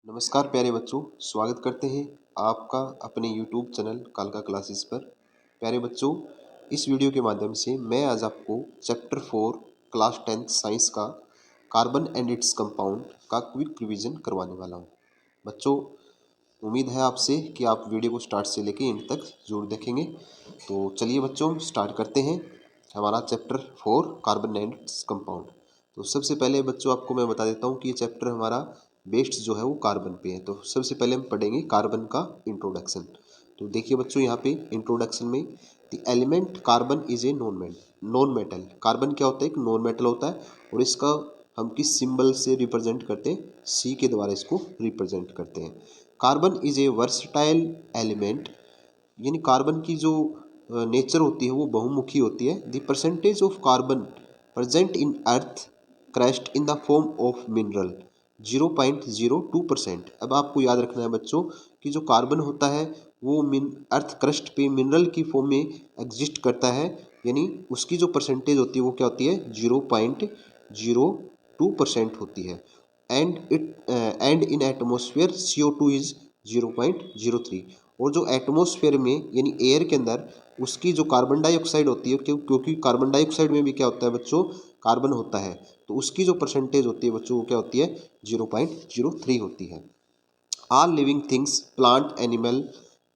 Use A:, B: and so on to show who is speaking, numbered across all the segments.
A: नमस्कार प्यारे बच्चों, स्वागत करते हैं आपका अपने YouTube चैनल कालका क्लासेस पर। प्यारे बच्चों, इस वीडियो के माध्यम से मैं आज आपको चैप्टर 4 क्लास 10th साइंस का कार्बन एंड इट्स कंपाउंड का क्विक रिवीजन करवाने वाला हूं। बच्चों, उम्मीद है आपसे कि आप वीडियो को स्टार्ट से लेकर एंड तक जरूर देखेंगे। तो चलिए बच्चों, स्टार्ट करते हैं हमारा chapter 4 carbon and its compound. तो सबसे पहले बच्चों आपको मैं बता देता हूँ कि ये चैप्टर हमारा बेस्ड जो है वो कार्बन पे है। तो सबसे पहले हम पढ़ेंगे कार्बन का इंट्रोडक्शन। तो देखिए बच्चों, यहाँ पे इंट्रोडक्शन में the element carbon is a non metal. Carbon क्या होता है? एक नॉन मेटल होता है और इसका हम किस सिंबल से रिप्रेजेंट करते हैं? सी के द्वारा इसको रिप्रेजेंट करते हैं। Carbon is A versatile element, यानी कार्बन की जो नेचर होती है वो बहुमुखी होती है। The percentage of carbon present in earth crust in the form of mineral 0.02%। अब आपको याद रखना है बच्चों कि जो कार्बन होता है वो अर्थ क्रस्ट पे मिनरल की फॉर्म में एग्जिस्ट करता है, यानी उसकी जो परसेंटेज होती है वो क्या होती है? 0.02% होती है। And in atmosphere CO2 is 0.03। और जो एटमोसफेयर में यानी एयर के अंदर उसकी जो कार्बन डाइऑक्साइड होती है, क्योंकि कार्बन डाइऑक्साइड में भी क्या होता है बच्चों? कार्बन होता है। तो उसकी जो परसेंटेज होती है बच्चों वो क्या होती है? 0.03 होती है। All living things, plant, animal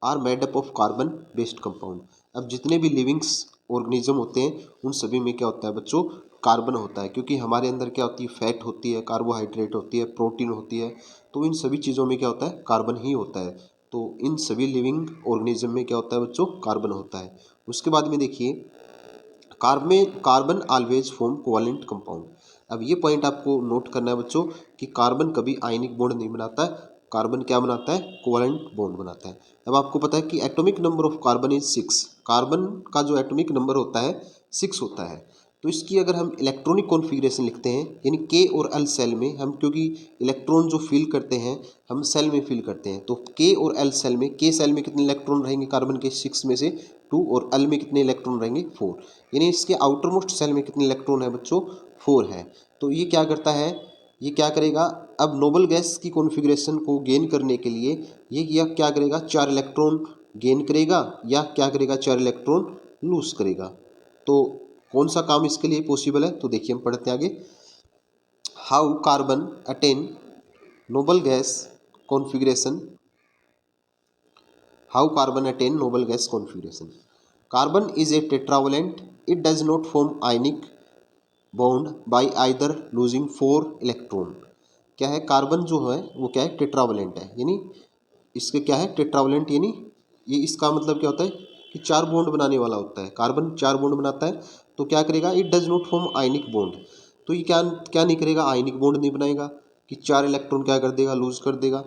A: are made up of carbon based compound. अब जितने भी लिविंग्स ऑर्गेनिज्म होते हैं उन सभी में क्या होता है बच्चों? कार्बन होता है, क्योंकि हमारे अंदर क्या होती है? फैट होती है, कार्बोहाइड्रेट होती है, प्रोटीन होती है। तो इन सभी चीज़ों में क्या होता है? कार्बन ही होता है। तो इन सभी लिविंग ऑर्गेनिज्म में क्या होता है बच्चों? कार्बन होता है। उसके बाद में देखिए, carbon always form covalent compound. अब ये पॉइंट आपको नोट करना है बच्चों कि कार्बन कभी आयनिक बॉन्ड नहीं बनाता है। कार्बन क्या बनाता है? कोवैलेंट बॉन्ड बनाता है। अब आपको पता है कि atomic number of carbon is 6। Carbon का जो एटॉमिक नंबर होता है 6 होता है। तो इसकी अगर हम इलेक्ट्रॉनिक कॉन्फ़िगरेशन लिखते हैं, यानी के और एल सेल में, हम क्योंकि इलेक्ट्रॉन जो फिल करते हैं हम सेल में फिल करते हैं, तो के और एल सेल में, के सेल में कितने इलेक्ट्रॉन रहेंगे कार्बन के? 6 में से 2, और एल में कितने इलेक्ट्रॉन रहेंगे? 4। यानी इसके आउटर मोस्ट सेल में कितने इलेक्ट्रॉन है बच्चों? 4 है। तो ये क्या करता है? ये क्या करेगा? अब नोबल गैस की कॉन्फ़िगरेशन को गेन करने के लिए ये क्या करेगा? 4 इलेक्ट्रॉन गेन करेगा या क्या करेगा? 4 इलेक्ट्रॉन लूज करेगा। तो कौन सा काम इसके लिए पॉसिबल है? तो देखिए हम पढ़ते हैं आगे। How carbon attain noble gas configuration. How carbon attain noble gas configuration. Carbon is a tetravalent, it does not form ionic bond by either losing 4 electron. क्या है? कार्बन जो है वो क्या है? टेट्रावलेंट है, यानी इसके क्या है? टेट्रावलेंट, यानी ये इसका मतलब क्या होता है कि 4 बॉन्ड बनाने वाला होता है। कार्बन 4 बॉन्ड बनाता है। तो क्या करेगा? It does not form ionic bond. तो ये क्या क्या नहीं करेगा? आयनिक बॉन्ड नहीं बनाएगा, कि 4 इलेक्ट्रॉन क्या कर देगा? लूज कर देगा।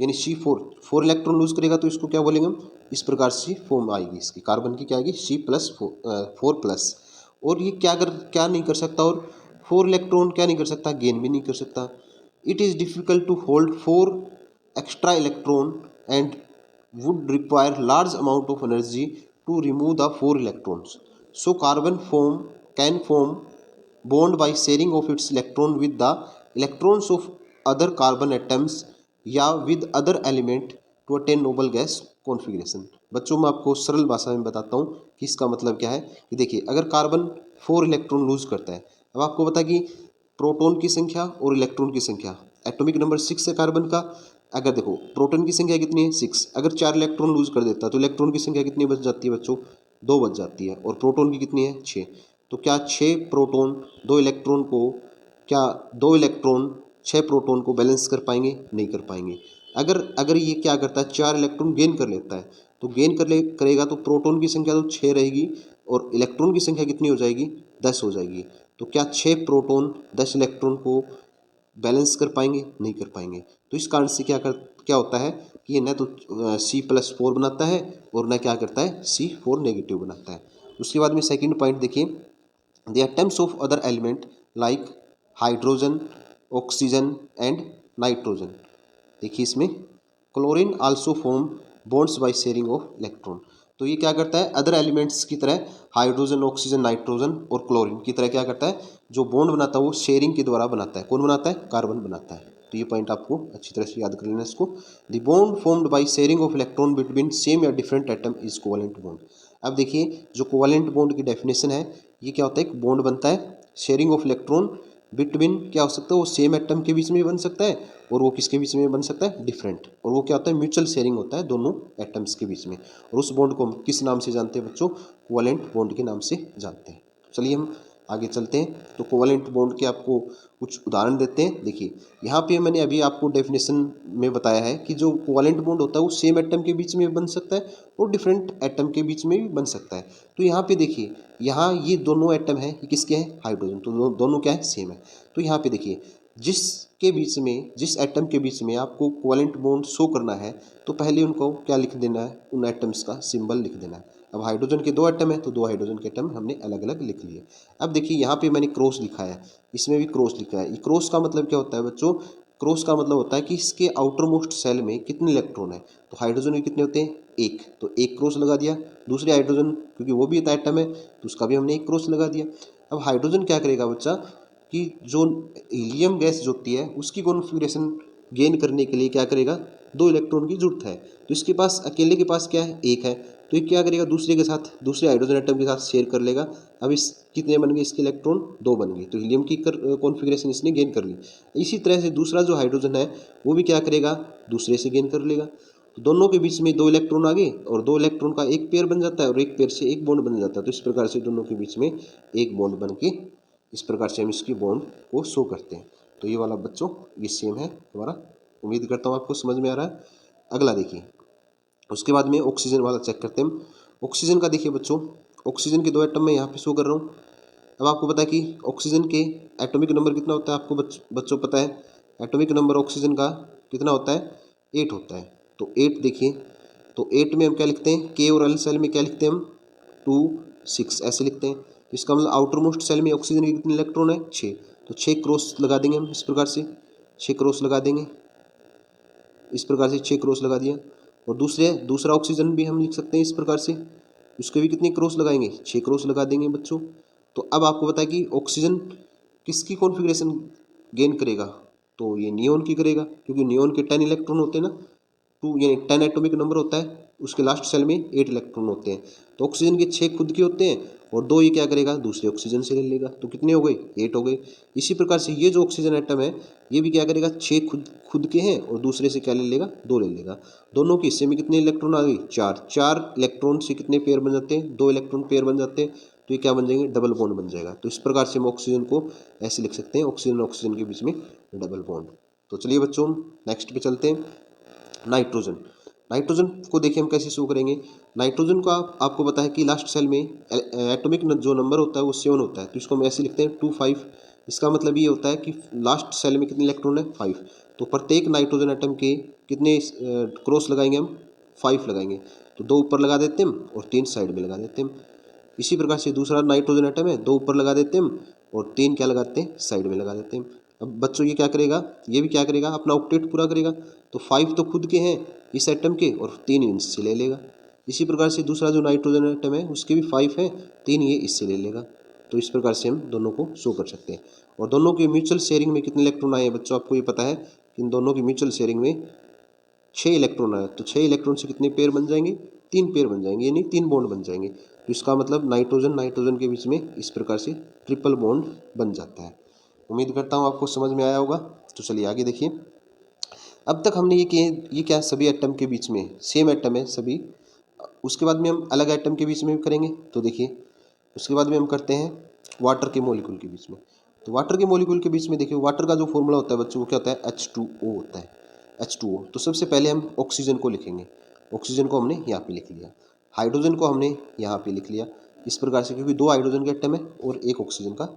A: यानी C4 इलेक्ट्रॉन लूज करेगा तो इसको क्या बोलेंगे हम? इस प्रकार से फॉर्म आएगी इसकी कार्बन की, क्या आएगी? C+4+। और ये क्या नहीं कर सकता? और 4 इलेक्ट्रॉन क्या नहीं कर सकता? गेन भी नहीं कर सकता। It is difficult to hold 4 extra electron and would require large amount of energy to remove the 4 electrons. So carbon can form bond by sharing of its electron with the electrons of other carbon atoms या with other element to attain noble gas configuration। बच्चों मैं आपको सरल भाषा में बताता हूँ कि इसका मतलब क्या है। कि देखिए, अगर कार्बन 4 इलेक्ट्रॉन लूज करता है, अब आपको पता कि प्रोटॉन की संख्या और इलेक्ट्रॉन की संख्या, एटॉमिक नंबर 6 है कार्बन का। अगर देखो प्रोटॉन की संख्या कितनी है? 6। अगर 4 इलेक्ट्रॉन लूज कर देता है तो इलेक्ट्रॉन की संख्या कितनी बच जाती है बच्चों? 2 बच जाती है। और प्रोटॉन की कितनी है? 6। तो क्या 6 प्रोटॉन 2 इलेक्ट्रॉन को, क्या 2 इलेक्ट्रॉन 6 प्रोटॉन को बैलेंस कर पाएंगे? नहीं कर पाएंगे। अगर अगर ये क्या करता है? 4 इलेक्ट्रॉन गेन कर लेता है, तो गेन करेगा तो प्रोटॉन की संख्या तो 6 रहेगी और इलेक्ट्रॉन की संख्या कितनी हो जाएगी? 10 हो जाएगी। तो क्या 6 प्रोटॉन 10 इलेक्ट्रॉन को बैलेंस कर पाएंगे? नहीं कर पाएंगे। तो इस कारण से क्या होता है कि ये न तो C+4 बनाता है और न क्या करता है? C4 नेगेटिव बनाता है। उसके बाद में सेकंड पॉइंट देखिए, the atoms of other element like hydrogen, oxygen and nitrogen. देखिए इसमें chlorine also form bonds bye sharing of electron. तो ये क्या करता है? अदर एलिमेंट्स की तरह हाइड्रोजन, ऑक्सीजन, नाइट्रोजन और क्लोरीन की तरह क्या करता है? जो बॉन्ड बनाता है वो शेयरिंग के द्वारा बनाता है। कौन बनाता है? कार्बन बनाता है। तो ये पॉइंट आपको अच्छी तरह से याद कर लेना इसको। The bond formed by sharing of electron between same या different atom is covalent bond. अब देखिए जो कोवेलेंट बॉन्ड की डेफिनेशन है, ये क्या होता है, एक बॉन्ड बनता है शेयरिंग ऑफ इलेक्ट्रॉन बिटवीन, क्या हो सकता है, वो सेम एटम के बीच में बन सकता है और वो किसके बीच में बन सकता है, डिफरेंट। और वो क्या होता है, म्यूचुअल शेयरिंग होता है दोनों एटम्स के बीच में। और उस बॉन्ड को हम किस नाम से जानते हैं बच्चों, कोवेलेंट बॉन्ड के नाम से जानते हैं। चलिए हम आगे चलते हैं। तो कोवेलेंट बॉन्ड के आपको कुछ उदाहरण देते हैं। देखिए यहाँ पे मैंने अभी आपको डेफिनेशन में बताया है कि जो कोवेलेंट बॉन्ड होता है वो सेम एटम के बीच में बन सकता है और डिफरेंट एटम के बीच में भी बन सकता है। तो यहाँ पे देखिए, यहाँ ये दोनों एटम है, ये किसके हैं, हाइड्रोजन, तो दोनों क्या है, सेम है। तो यहाँ पे देखिए जिसके बीच में, जिस एटम के बीच में आपको कोवेलेंट बॉन्ड शो करना है, तो पहले उनको क्या लिख देना है, उन एटम्स का सिंबल लिख देना है। अब हाइड्रोजन के दो एटम है तो दो हाइड्रोजन के एटम हमने अलग अलग लिख लिए। अब देखिए यहाँ पे मैंने क्रॉस लिखा है, इसमें भी क्रॉस लिखा है। ये क्रॉस का मतलब क्या होता है बच्चों, क्रॉस का मतलब होता है कि इसके आउटर मोस्ट सेल में कितने इलेक्ट्रॉन है। तो हाइड्रोजन में कितने होते हैं, एक, तो एक क्रॉस लगा दिया। दूसरे हाइड्रोजन, क्योंकि वो भी एक एटम है तो उसका भी हमने एक क्रॉस लगा दिया। अब हाइड्रोजन क्या करेगा बच्चा, कि जो हीलियम गैस जो होती है उसकी कॉन्फ़िगरेशन गेन करने के लिए क्या करेगा, दो इलेक्ट्रॉन की जरूरत है। तो इसके पास, अकेले के पास क्या है, एक है, तो ये क्या करेगा, दूसरे के साथ, दूसरे हाइड्रोजन एटम के साथ शेयर कर लेगा। अब इस कितने बन गए, इसके इलेक्ट्रॉन दो बन गए, तो हीलियम की कॉन्फ़िगरेशन इसने गेन कर ली। इसी तरह से दूसरा जो हाइड्रोजन है वो भी क्या करेगा, दूसरे से गेन कर लेगा। तो दोनों के बीच में दो इलेक्ट्रॉन आ गए और दो इलेक्ट्रॉन का एक पेयर बन जाता है और एक पेयर से एक बॉन्ड बन जाता है। तो इस प्रकार से दोनों के बीच में एक बॉन्ड बन के, इस प्रकार से हम इसकी बॉन्ड को शो करते हैं। तो ये वाला बच्चों ये सेम है हमारा। उम्मीद करता हूँ आपको समझ में आ रहा है। अगला देखिए, उसके बाद में ऑक्सीजन वाला चेक करते हैं हम। ऑक्सीजन का देखिए बच्चों, ऑक्सीजन के दो एटम मैं यहाँ पे शो कर रहा हूँ। अब आपको पता है कि ऑक्सीजन के एटॉमिक नंबर कितना होता है, आपको बच्चों पता है एटॉमिक नंबर ऑक्सीजन का कितना होता है, 8 होता है। तो 8 देखिए, तो 8 में हम क्या लिखते हैं, के और एल सेल में क्या लिखते हैं हम, 2 6 ऐसे लिखते हैं। तो इसका मतलब आउटर मोस्ट सेल में ऑक्सीजन के कितने इलेक्ट्रॉन है, 6। तो 6 क्रॉस लगा देंगे हम इस प्रकार से, 6 क्रॉस लगा देंगे इस प्रकार से, 6 क्रॉस लगा दिया। और दूसरा ऑक्सीजन भी हम लिख सकते हैं इस प्रकार से, उसके भी कितने क्रॉस लगाएंगे, 6 क्रॉस लगा देंगे बच्चों। तो अब आपको पता है कि ऑक्सीजन किसकी कॉन्फ़िगरेशन गेन करेगा, तो ये नियोन की करेगा, क्योंकि नियोन के 10 इलेक्ट्रॉन होते हैं ना, 2 यानी 10 एटॉमिक नंबर होता है, उसके लास्ट सेल में 8 इलेक्ट्रॉन होते हैं। तो ऑक्सीजन के 6 खुद के होते हैं और 2 ये क्या करेगा, दूसरे ऑक्सीजन से ले लेगा। तो कितने हो गए, 8 हो गए। इसी प्रकार से ये जो ऑक्सीजन एटम है ये भी क्या करेगा, 6 खुद खुद के हैं और दूसरे से क्या ले लेगा, 2 ले लेगा। दोनों के हिस्से में कितने इलेक्ट्रॉन आ गए, 4। 4 इलेक्ट्रॉन से कितने पेयर बन जाते हैं, 2 इलेक्ट्रॉन पेयर बन जाते हैं। तो ये क्या बन जाएंगे, डबल बॉन्ड बन जाएगा। तो इस प्रकार से हम ऑक्सीजन को ऐसे लिख सकते हैं, ऑक्सीजन ऑक्सीजन के बीच में डबल बॉन्ड। तो चलिए बच्चों नेक्स्ट पे चलते हैं। नाइट्रोजन, नाइट्रोजन को देखिए हम कैसे शो करेंगे। नाइट्रोजन का आपको पता है कि लास्ट सेल में एटॉमिक जो नंबर होता है वो 7 होता है, तो इसको हम ऐसे लिखते हैं 2 5। इसका मतलब ये होता है कि लास्ट सेल में कितने इलेक्ट्रॉन है, 5। तो प्रत्येक नाइट्रोजन एटम के कितने क्रॉस लगाएंगे हम, 5 लगाएंगे। तो 2 ऊपर लगा देते हैं हम और 3 साइड में लगा देते हैं। इसी प्रकार से दूसरा नाइट्रोजन एटम है, 2 ऊपर लगा देते हैं हम और 3 क्या लगाते हैं, साइड में लगा देते हैं। अब बच्चों ये क्या करेगा, ये भी क्या करेगा, अपना ऑक्टेट पूरा करेगा। तो 5 तो खुद के हैं इस एटम के और 3 इनसे ले लेगा। इसी प्रकार से दूसरा जो नाइट्रोजन एटम है उसके भी 5 है, 3 ये इससे ले लेगा। तो इस प्रकार से हम दोनों को शो कर सकते हैं। और दोनों की म्यूचुअल शेयरिंग में कितने इलेक्ट्रॉन आए हैं बच्चों, आपको ये पता है कि इन दोनों की म्यूचुअल शेयरिंग में 6 इलेक्ट्रॉन आए। तो 6 इलेक्ट्रॉन से कितने पेयर बन जाएंगे, 3 पेयर बन जाएंगे, यानी 3 बॉन्ड बन जाएंगे। तो इसका मतलब नाइट्रोजन नाइट्रोजन के बीच में इस प्रकार से ट्रिपल बॉन्ड बन जाता है। उम्मीद करता हूँ आपको समझ में आया होगा। तो चलिए आगे देखिए। अब तक हमने ये किए, ये क्या सभी एटम के बीच में सेम एटम है सभी। उसके बाद में हम अलग एटम के बीच में भी करेंगे। तो देखिए उसके बाद में हम करते हैं वाटर के मॉलिक्यूल के बीच में। तो वाटर के मॉलिक्यूल के बीच में देखिए, वाटर का जो फॉर्मूला होता है बच्चों वो क्या होता है, H2O होता है, H2O। तो सबसे पहले हम ऑक्सीजन को लिखेंगे, ऑक्सीजन को हमने यहाँ पे लिख लिया, हाइड्रोजन को हमने यहाँ पे लिख लिया इस प्रकार से, क्योंकि 2 हाइड्रोजन के एटम है और 1 ऑक्सीजन का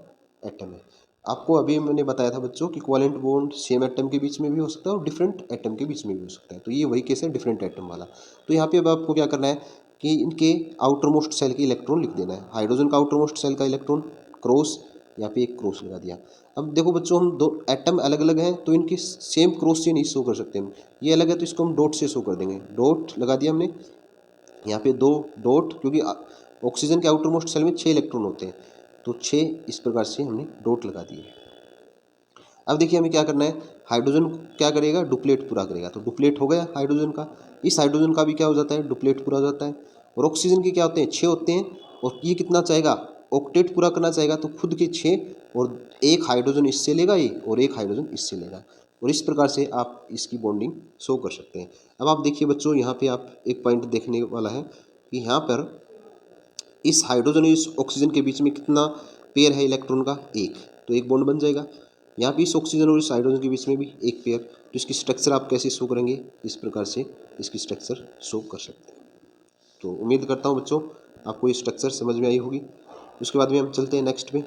A: एटम है। आपको अभी मैंने बताया था बच्चों कि कोवेलेंट बॉन्ड सेम एटम के बीच में भी हो सकता है और डिफरेंट एटम के बीच में भी हो सकता है। तो ये वही केस है डिफरेंट एटम वाला। तो यहाँ पे अब आपको क्या करना है कि इनके आउटर मोस्ट सेल के इलेक्ट्रॉन लिख देना है। हाइड्रोजन का आउटर मोस्ट सेल का इलेक्ट्रॉन क्रॉस, यहाँ पे एक क्रॉस लगा दिया। अब देखो बच्चों, हम दो एटम अलग अलग हैं तो इनकी सेम क्रॉस से नहीं शो कर सकते हम। ये अलग है तो इसको हम डॉट से शो कर देंगे, डॉट लगा दिया हमने यहाँ पे 2 डॉट, क्योंकि ऑक्सीजन के आउटर मोस्ट सेल में 6 इलेक्ट्रॉन होते हैं। तो 6 इस प्रकार से हमने डॉट लगा दिए। अब देखिए हमें क्या करना है, हाइड्रोजन क्या करेगा, डुप्लेट पूरा करेगा, तो डुप्लेट हो गया हाइड्रोजन का, इस हाइड्रोजन का भी क्या हो जाता है, डुप्लेट पूरा हो जाता है। और ऑक्सीजन के क्या होते हैं, 6 होते हैं, और ये कितना चाहेगा, ऑक्टेट पूरा करना चाहेगा, तो खुद के 6 और एक हाइड्रोजन इससे लेगा ये, और एक हाइड्रोजन इससे लेगा, और इस प्रकार से आप इसकी बॉन्डिंग शो कर सकते हैं। अब आप देखिए बच्चों, यहाँ पे आप एक पॉइंट देखने वाला है कि यहाँ पर इस हाइड्रोजन और इस ऑक्सीजन के बीच में कितना पेयर है इलेक्ट्रॉन का, एक, तो एक बॉन्ड बन जाएगा। यहाँ भी इस ऑक्सीजन और इस हाइड्रोजन के बीच में भी एक पेयर, तो इसकी स्ट्रक्चर आप कैसे शो करेंगे, इस प्रकार से इसकी स्ट्रक्चर शो कर सकते हैं। तो उम्मीद करता हूँ बच्चों आपको ये स्ट्रक्चर समझ में आई होगी। उसके बाद में हम चलते हैं नेक्स्ट पे।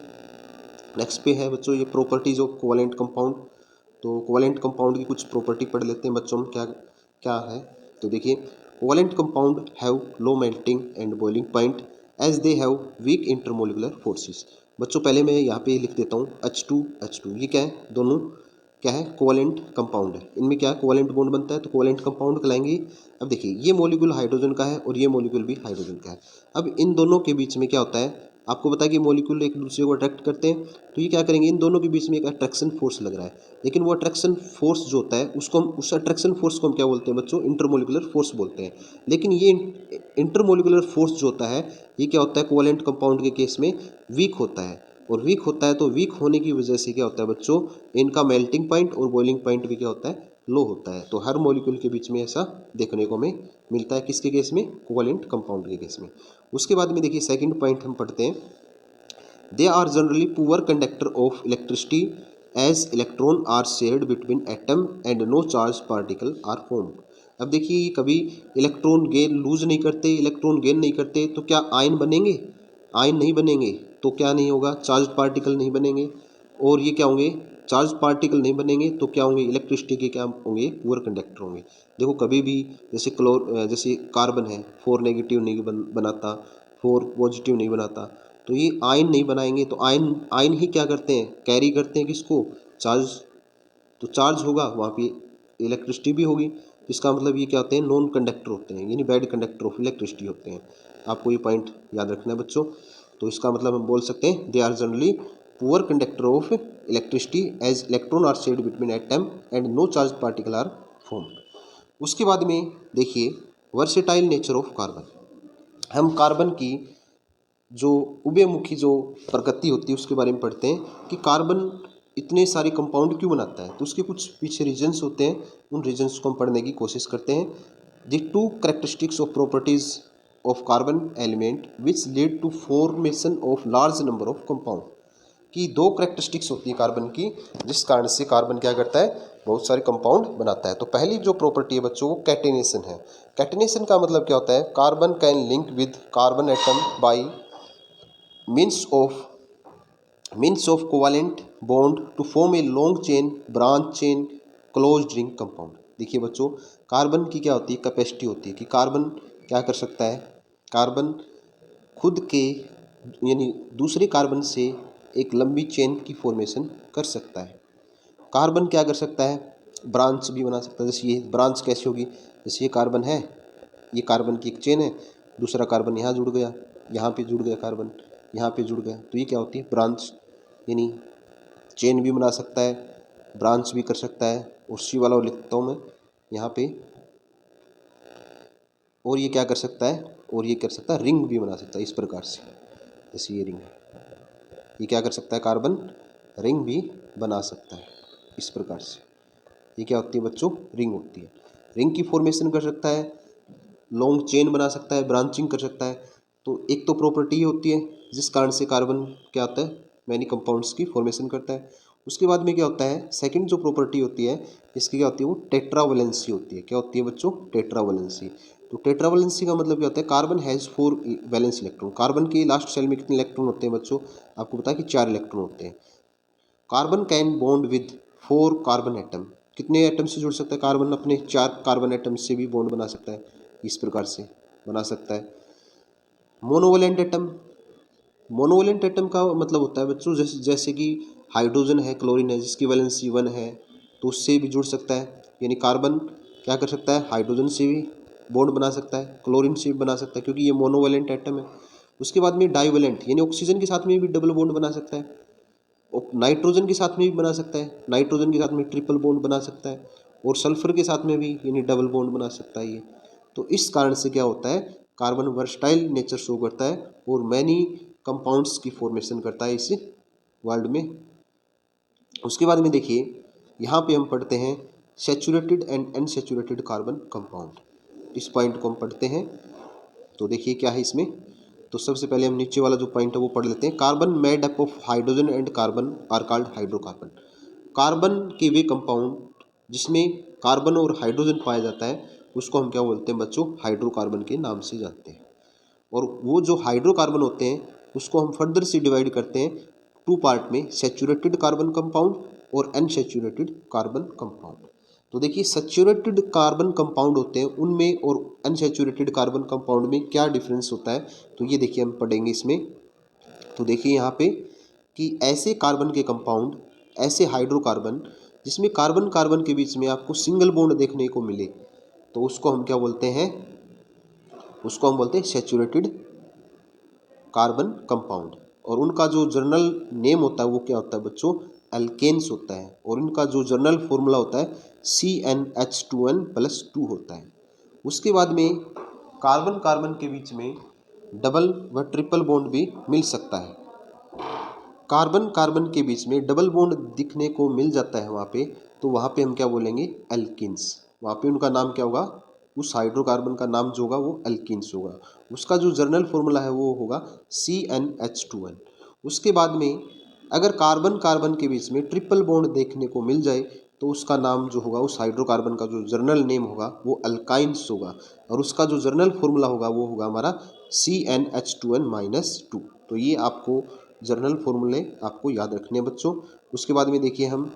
A: नेक्स्ट पे है बच्चों ये प्रॉपर्टीज ऑफ कोवेलेंट कंपाउंड। तो कोवेलेंट कंपाउंड की कुछ प्रॉपर्टी पढ़ लेते हैं बच्चों, हम क्या क्या है। तो देखिए, covalent compound have low melting and boiling point as they have weak intermolecular forces. बच्चों पहले मैं यहाँ पे लिख देता हूँ H2H2, ये क्या है, दोनों क्या है, कोवेलेंट कंपाउंड है, इनमें क्या कोवेलेंट बॉन्ड बनता है, तो कोवेलेंट कंपाउंड कहलाएंगे। अब देखिए ये मॉलिक्यूल हाइड्रोजन का है और ये मॉलिक्यूल भी हाइड्रोजन का है। अब इन दोनों के बीच में क्या होता है, आपको पता है कि मॉलिक्यूल एक दूसरे को अट्रैक्ट करते हैं, तो ये क्या करेंगे, इन दोनों के बीच में एक अट्रैक्शन फोर्स लग रहा है, लेकिन वो अट्रैक्शन फोर्स जो होता है उसको हम, उस अट्रैक्शन फोर्स को हम क्या बोलते हैं बच्चों, इंटरमोलिकुलर फोर्स बोलते हैं। लेकिन ये इंटरमोलिकुलर फोर्स जो होता है, ये क्या होता है, कोवेलेंट कंपाउंड के केस में वीक होता है, और वीक होता है तो वीक होने की वजह से क्या होता है बच्चों, इनका मेल्टिंग पॉइंट और बॉइलिंग पॉइंट भी क्या होता है, लो होता है। तो हर मॉलिक्यूल के बीच में ऐसा देखने को हमें मिलता है, किसके केस में, कोवेलेंट कंपाउंड के केस में। उसके बाद में देखिए सेकंड पॉइंट हम पढ़ते हैं, they are generally poor conductor of electricity as electron are shared between atom and no charge particle are formed. अब देखिए कभी इलेक्ट्रॉन गेन लूज नहीं करते, इलेक्ट्रॉन गेन नहीं करते, तो क्या आयन बनेंगे, आयन नहीं बनेंगे, तो क्या नहीं होगा, चार्ज पार्टिकल नहीं बनेंगे, और ये क्या होंगे, चार्ज पार्टिकल नहीं बनेंगे तो क्या होंगे, इलेक्ट्रिसिटी के क्या होंगे, पुअर कंडक्टर होंगे। देखो कभी भी जैसे जैसे कार्बन है, 4 नेगेटिव नहीं बनाता, 4 पॉजिटिव नहीं बनाता, तो ये आयन नहीं बनाएंगे, तो आयन आयन ही क्या करते हैं, कैरी करते हैं किसको, चार्ज, तो चार्ज होगा वहाँ पे इलेक्ट्रिसिटी भी होगी, तो इसका मतलब ये क्या होते हैं, नॉन कंडक्टर होते हैं, यानी बैड कंडक्टर ऑफ इलेक्ट्रिसिटी होते हैं। आपको ये पॉइंट याद रखना है बच्चों। तो इसका मतलब हम बोल सकते हैं, they are generally poor conductor of electricity as electron are shared between atom and no charge particle are formed. उसके बाद में देखिए वर्सेटाइल नेचर ऑफ कार्बन। हम कार्बन की जो उभयमुखी जो प्रकृति होती है उसके बारे में पढ़ते हैं कि कार्बन इतने सारे कंपाउंड क्यों बनाता है, तो उसके कुछ पीछे रीजन्स होते हैं, उन रीजन्स को हम पढ़ने की कोशिश करते हैं। The two characteristics of properties of carbon element which lead to formation of large number of compound, की दो कैरेक्टरिस्टिक्स होती है कार्बन की, जिस कारण से कार्बन क्या करता है, बहुत सारे कंपाउंड बनाता है। तो पहली जो प्रॉपर्टी है बच्चों वो कैटेनेशन है। कैटेनेशन का मतलब क्या होता है, carbon can link with carbon atom by means of covalent bond to form a long chain branch chain closed ring compound. देखिए बच्चों, कार्बन की क्या होती है, कैपेसिटी होती है कि कार्बन क्या कर सकता है, कार्बन खुद के यानी दूसरे कार्बन से एक लंबी चेन की फॉर्मेशन कर सकता है। कार्बन क्या कर सकता है, ब्रांच भी बना सकता है। जैसे ये ब्रांच कैसी होगी, जैसे ये कार्बन है, ये कार्बन की एक चेन है, दूसरा कार्बन यहाँ जुड़ गया, यहाँ पे जुड़ गया कार्बन, यहाँ पे जुड़ गया, तो ये क्या होती है, ब्रांच, यानी चेन भी बना सकता है, ब्रांच भी कर सकता है। और सी वाला लिखता हूँ मैं यहाँ पे, और ये क्या कर सकता है, और ये कर सकता है रिंग भी बना सकता है, इस प्रकार से। जैसे ये रिंग, ये क्या कर सकता है, कार्बन रिंग भी बना सकता है इस प्रकार से। ये क्या होती है बच्चों, रिंग होती है, रिंग की फॉर्मेशन कर सकता है, लॉन्ग चेन बना सकता है, ब्रांचिंग कर सकता है। तो एक तो प्रॉपर्टी होती है जिस कारण से कार्बन क्या होता है, मैनी कंपाउंड्स की फॉर्मेशन करता है। उसके बाद में क्या होता है, सेकंड जो प्रॉपर्टी होती है इसकी क्या होती है, वो टेट्रावैलेंसी होती है। क्या होती है बच्चों, टेट्रावैलेंसी। तो टेट्रावैलेंसी का मतलब क्या होता है, carbon has 4 valence electron. Carbon के लास्ट सेल में कितने इलेक्ट्रॉन होते हैं बच्चों, आपको पता है कि 4 इलेक्ट्रॉन होते हैं। Carbon can bond with 4 carbon atom, कितने एटम से जुड़ सकता है कार्बन, अपने 4 कार्बन एटम से भी बॉन्ड बना सकता है, इस प्रकार से बना सकता है। मोनोवैलेंट एटम, मोनोवैलेंट एटम का मतलब होता है बच्चों, जैसे कि हाइड्रोजन है, क्लोरीन है, जिसकी वैलेंसी 1 है, तो उससे भी जुड़ सकता है। यानी कार्बन क्या कर सकता है, हाइड्रोजन से भी बॉन्ड बना सकता है, क्लोरीन से भी बना सकता है, क्योंकि ये मोनोवैलेंट एटम है। उसके बाद में डाईवैलेंट, यानी ऑक्सीजन के साथ में भी डबल बॉन्ड बना सकता है। और नाइट्रोजन के साथ में भी बना सकता है, नाइट्रोजन के साथ में ट्रिपल बॉन्ड बना सकता है, और सल्फर के साथ में भी यानी डबल बॉन्ड बना सकता है ये। तो इस कारण से क्या होता है, कार्बन वर्सटाइल नेचर शो करता है और मैनी कंपाउंड्स की फॉर्मेशन करता है इस वर्ल्ड में। उसके बाद में देखिए यहाँ पे हम पढ़ते हैं saturated and unsaturated carbon compound. इस पॉइंट को हम पढ़ते हैं। तो देखिए क्या है इसमें। तो सबसे पहले हम नीचे वाला जो पॉइंट है वो पढ़ लेते हैं। Carbon made up of hydrogen and carbon are called hydrocarbon. Carbon के वे कंपाउंड जिसमें कार्बन और हाइड्रोजन पाया जाता है उसको हम क्या बोलते हैं बच्चों, हाइड्रोकार्बन के नाम से जानते हैं। और वो जो हाइड्रोकार्बन होते हैं उसको हम फर्दर से डिवाइड करते हैं टू पार्ट में, सैचुरेटेड कार्बन कंपाउंड और अनसैचुरेटेड कार्बन कंपाउंड। तो देखिए सैचुरेटेड कार्बन कंपाउंड होते हैं उनमें और अनसैचुरेटेड कार्बन कंपाउंड में क्या डिफरेंस होता है, तो ये देखिए हम पढ़ेंगे इसमें। तो देखिए यहाँ पे कि ऐसे कार्बन के कंपाउंड, ऐसे हाइड्रोकार्बन जिसमें कार्बन कार्बन के बीच में आपको सिंगल बॉन्ड देखने को मिले, तो उसको हम क्या बोलते हैं, उसको हम बोलते हैं सैचुरेटेड कार्बन कंपाउंड। और उनका जो जर्नल नेम होता है वो क्या होता है बच्चों, एल्केन्स होता है। और इनका जो जर्नल फॉर्मूला होता है CnH2n+2 होता है। उसके बाद में कार्बन कार्बन के बीच में डबल व ट्रिपल बॉन्ड भी मिल सकता है। कार्बन कार्बन के बीच में डबल बॉन्ड दिखने को मिल जाता है वहाँ पे, तो वहाँ पे हम क्या बोलेंगे, एल्किन्स। वहाँ पे उनका नाम क्या होगा, उस हाइड्रोकार्बन का नाम जो होगा वो एल्किन्स होगा। उसका जो जर्नल फॉर्मूला है वो होगा CnH2n। उसके बाद में अगर कार्बन कार्बन के बीच में ट्रिपल बॉन्ड देखने को मिल जाए तो उसका नाम जो होगा, उस हाइड्रोकार्बन का जो जर्नल नेम होगा वो अल्काइंस होगा। और उसका जो जर्नल फॉर्मूला होगा वो होगा हमारा CnH2n-2। तो ये आपको जर्नल फॉर्मूले आपको याद रखने हैं बच्चों। उसके बाद में देखिए हम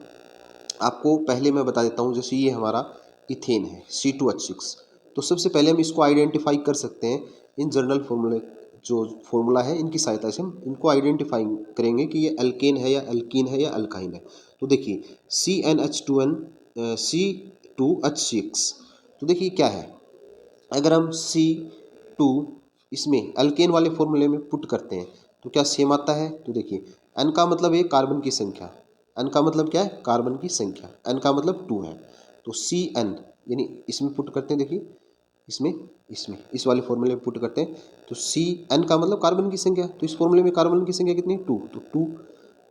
A: आपको पहले मैं बता देता हूँ, जैसे ये हमारा इथेन है C2H6। तो सबसे पहले हम इसको आइडेंटिफाई कर सकते हैं इन जर्नल फॉर्मूले, जो फॉर्मूला है इनकी सहायता से हम इनको आइडेंटिफाई करेंगे कि ये एल्केन है या एल्कीन है या अल्काइन है। तो देखिए CnH2n C2H6, तो देखिए क्या है, अगर हम C2 इसमें अल्केन वाले फॉर्मूले में पुट करते हैं तो क्या सेम आता है। तो देखिए N का मतलब है कार्बन की संख्या, N का मतलब क्या है, कार्बन की संख्या, N का मतलब 2 है। तो Cn यानी इसमें पुट करते हैं, देखिए इसमें इसमें इस वाले फॉर्मूले में पुट करते हैं तो Cn का मतलब कार्बन की संख्या, तो इस फॉर्मूले में कार्बन की संख्या कितनी है, 2, तो 2।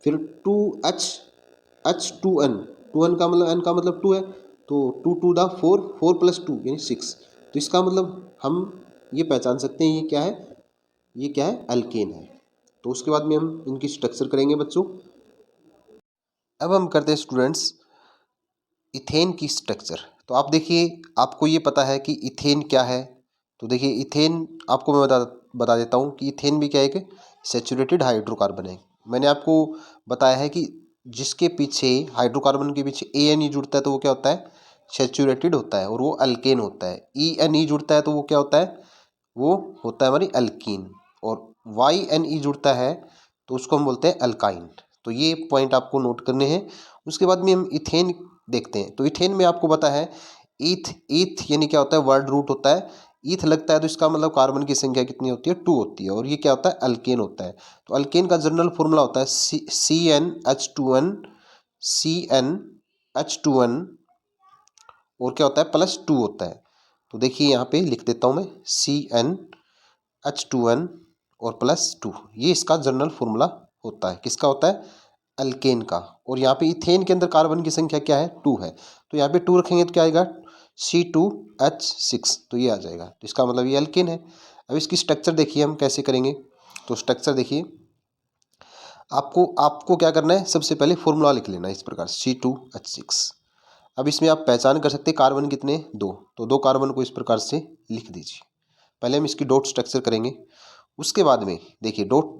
A: फिर 2H2n, 2n का मतलब N का मतलब 2 है, तो 2 टू द 4, 4 + 2 यानी 6। तो इसका मतलब हम ये पहचान सकते हैं ये क्या है, ये क्या है, अल्केन है। तो उसके बाद में हम इनकी स्ट्रक्चर करेंगे बच्चों। अब हम करते हैं स्टूडेंट्स इथेन की स्ट्रक्चर। तो आप देखिए आपको ये पता है कि इथेन क्या है। तो देखिए इथेन आपको मैं बता देता हूँ कि इथेन भी क्या है कि सैचुरेटेड हाइड्रोकार्बन है। मैंने आपको बताया है कि जिसके पीछे हाइड्रोकार्बन के पीछे ANE जुड़ता है तो वो क्या होता है, सैचुरेटेड होता है और वो अल्केन होता है। ENE जुड़ता है तो वो क्या होता है, वो होता है हमारी अल्कीन। और YNE जुड़ता है तो उसको हम बोलते हैं अल्काइन। तो ये पॉइंट आपको नोट करने हैं। उसके बाद में हम इथेन देखते हैं। तो इथेन में आपको पता है ईथ, ईथ यानी क्या होता है, वर्ड रूट होता है। ईथ लगता है तो इसका मतलब कार्बन की संख्या कितनी होती है, 2 होती है। और ये क्या होता है, अल्केन होता है। तो अल्केन का जनरल फॉर्मूला होता है CnH2n, CnH2n और क्या होता है, +2 होता है। तो देखिए यहाँ पे लिख देता हूँ मैं CnH2n और +2, ये इसका जनरल फॉर्मूला होता है। किसका होता है, अल्केन का। और यहाँ पे इथेन के अंदर कार्बन की संख्या क्या है, 2 है। तो यहाँ पे 2 रखेंगे तो क्या आएगा, C2H6, तो ये आ जाएगा। तो इसका मतलब ये अल्केन है। अब इसकी स्ट्रक्चर देखिए हम कैसे करेंगे। तो स्ट्रक्चर देखिए, आपको आपको क्या करना है, सबसे पहले फॉर्मूला लिख लेना है इस प्रकार C2H6। अब इसमें आप पहचान कर सकते हैं कार्बन कितने, 2, तो 2 कार्बन को इस प्रकार से लिख दीजिए। पहले हम इसकी डॉट स्ट्रक्चर करेंगे। उसके बाद में देखिए डॉट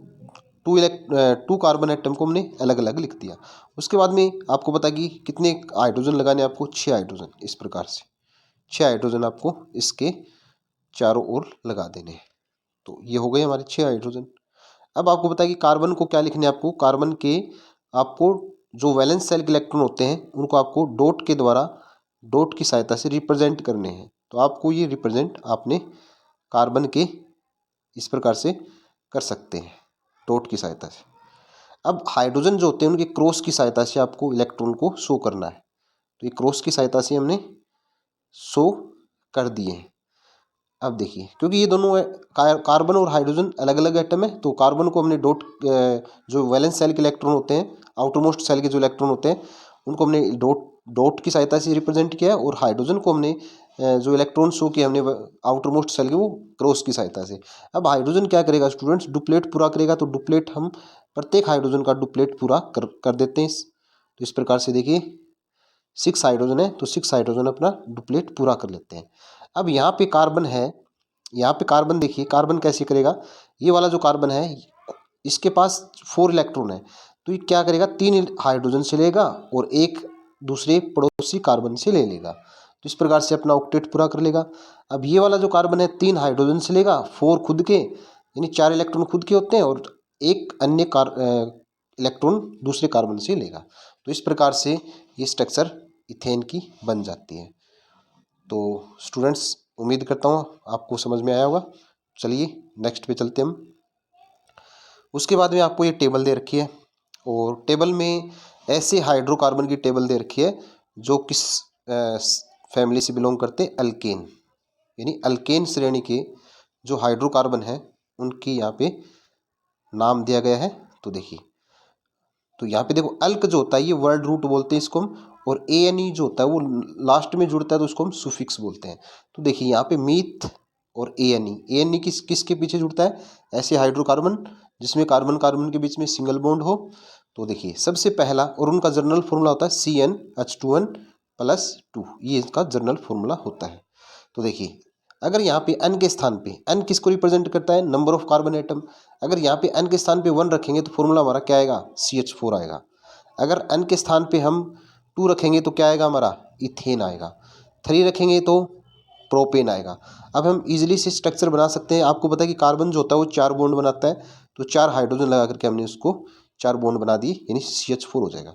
A: 2 कार्बन एटम को हमने अलग अलग लिख दिया। उसके बाद में आपको पता कि कितने हाइड्रोजन लगाने, आपको 6 हाइड्रोजन, इस प्रकार से 6 हाइड्रोजन आपको इसके चारों ओर लगा देने हैं। तो ये हो गए हमारे 6 हाइड्रोजन। अब आपको पता है कि कार्बन को क्या लिखने हैं, आपको कार्बन के आपको जो वैलेंस सेल के इलेक्ट्रॉन होते हैं उनको आपको डॉट के द्वारा, डॉट की सहायता से रिप्रेजेंट करने हैं। तो आपको ये रिप्रेजेंट आपने कार्बन के इस प्रकार से कर सकते हैं डॉट की सहायता से। अब हाइड्रोजन जो होते हैं उनके क्रॉस की सहायता से आपको इलेक्ट्रॉन को शो करना है, तो ये क्रॉस की सहायता से हमने शो कर दिए हैं। अब देखिए, क्योंकि ये दोनों कार्बन और हाइड्रोजन अलग अलग एटम है, तो कार्बन को हमने डॉट, जो वैलेंस सेल के इलेक्ट्रॉन होते हैं, आउटर मोस्ट सेल के जो इलेक्ट्रॉन होते हैं उनको हमने डॉट की सहायता से रिप्रेजेंट किया है, और हाइड्रोजन को हमने जो इलेक्ट्रॉन शो किया हमने आउटर मोस्ट सेल के, वो क्रॉस की सहायता से। अब हाइड्रोजन क्या करेगा स्टूडेंट्स, डुप्लेट पूरा करेगा, तो डुप्लेट हम प्रत्येक हाइड्रोजन का डुप्लेट पूरा कर देते हैं। तो इस प्रकार से देखिए 6 हाइड्रोजन है, तो 6 हाइड्रोजन अपना डुप्लेट पूरा कर लेते हैं। अब यहाँ पे कार्बन है, यहाँ पे कार्बन देखिए, कार्बन कैसे करेगा, ये वाला जो कार्बन है इसके पास 4 इलेक्ट्रॉन है, तो ये क्या करेगा, 3 हाइड्रोजन से लेगा और एक दूसरे पड़ोसी कार्बन से ले लेगा, तो इस प्रकार से अपना ऑक्टेट पूरा कर लेगा। अब ये वाला जो कार्बन है 3 हाइड्रोजन से लेगा, 4 खुद के, यानी 4 इलेक्ट्रॉन खुद के होते हैं और एक अन्य इलेक्ट्रॉन दूसरे कार्बन से लेगा, तो इस प्रकार से ये स्ट्रक्चर इथेन की बन जाती है। तो स्टूडेंट्स उम्मीद करता हूँ आपको समझ में आया होगा। चलिए नेक्स्ट पे चलते हैं हम। उसके बाद में आपको ये टेबल दे रखी है, और टेबल में ऐसे हाइड्रोकार्बन की टेबल दे रखी है जो किस फैमिली से बिलोंग करते हैं, अल्केन, यानी अल्केन श्रेणी के जो हाइड्रोकार्बन है उनकी यहाँ पे नाम दिया गया है। तो देखिए, तो यहाँ पे देखो अल्क जो होता है ये वर्ड रूट बोलते हैं इसको हम, और ए एन ई जो होता है वो लास्ट में जुड़ता है तो उसको हम सुफिक्स बोलते हैं। तो देखिए यहाँ पे मीथ और ए एन ई किसके पीछे जुड़ता है, ऐसे हाइड्रोकार्बन जिसमें कार्बन कार्बन के बीच में सिंगल बॉन्ड हो। तो देखिए सबसे पहला, और उनका जनरल फॉर्मूला होता है CnH2n+2, ये इसका जनरल फॉर्मूला होता है। तो देखिए अगर यहाँ पे n के स्थान पे, n किसको रिप्रेजेंट करता है, नंबर ऑफ कार्बन एटम, अगर यहाँ पे n के स्थान पे 1 रखेंगे तो फॉर्मूला हमारा क्या आएगा, CH4 आएगा। अगर n के स्थान पे हम 2 रखेंगे तो क्या आएगा हमारा, इथेन आएगा। 3 रखेंगे तो प्रोपेन आएगा। अब हम इजीली से स्ट्रक्चर बना सकते हैं। आपको पता है कि कार्बन जो होता है वो 4 बॉन्ड बनाता है, तो 4 हाइड्रोजन लगा करके हमने उसको 4 बॉन्ड बना दिए, यानी CH4 हो जाएगा।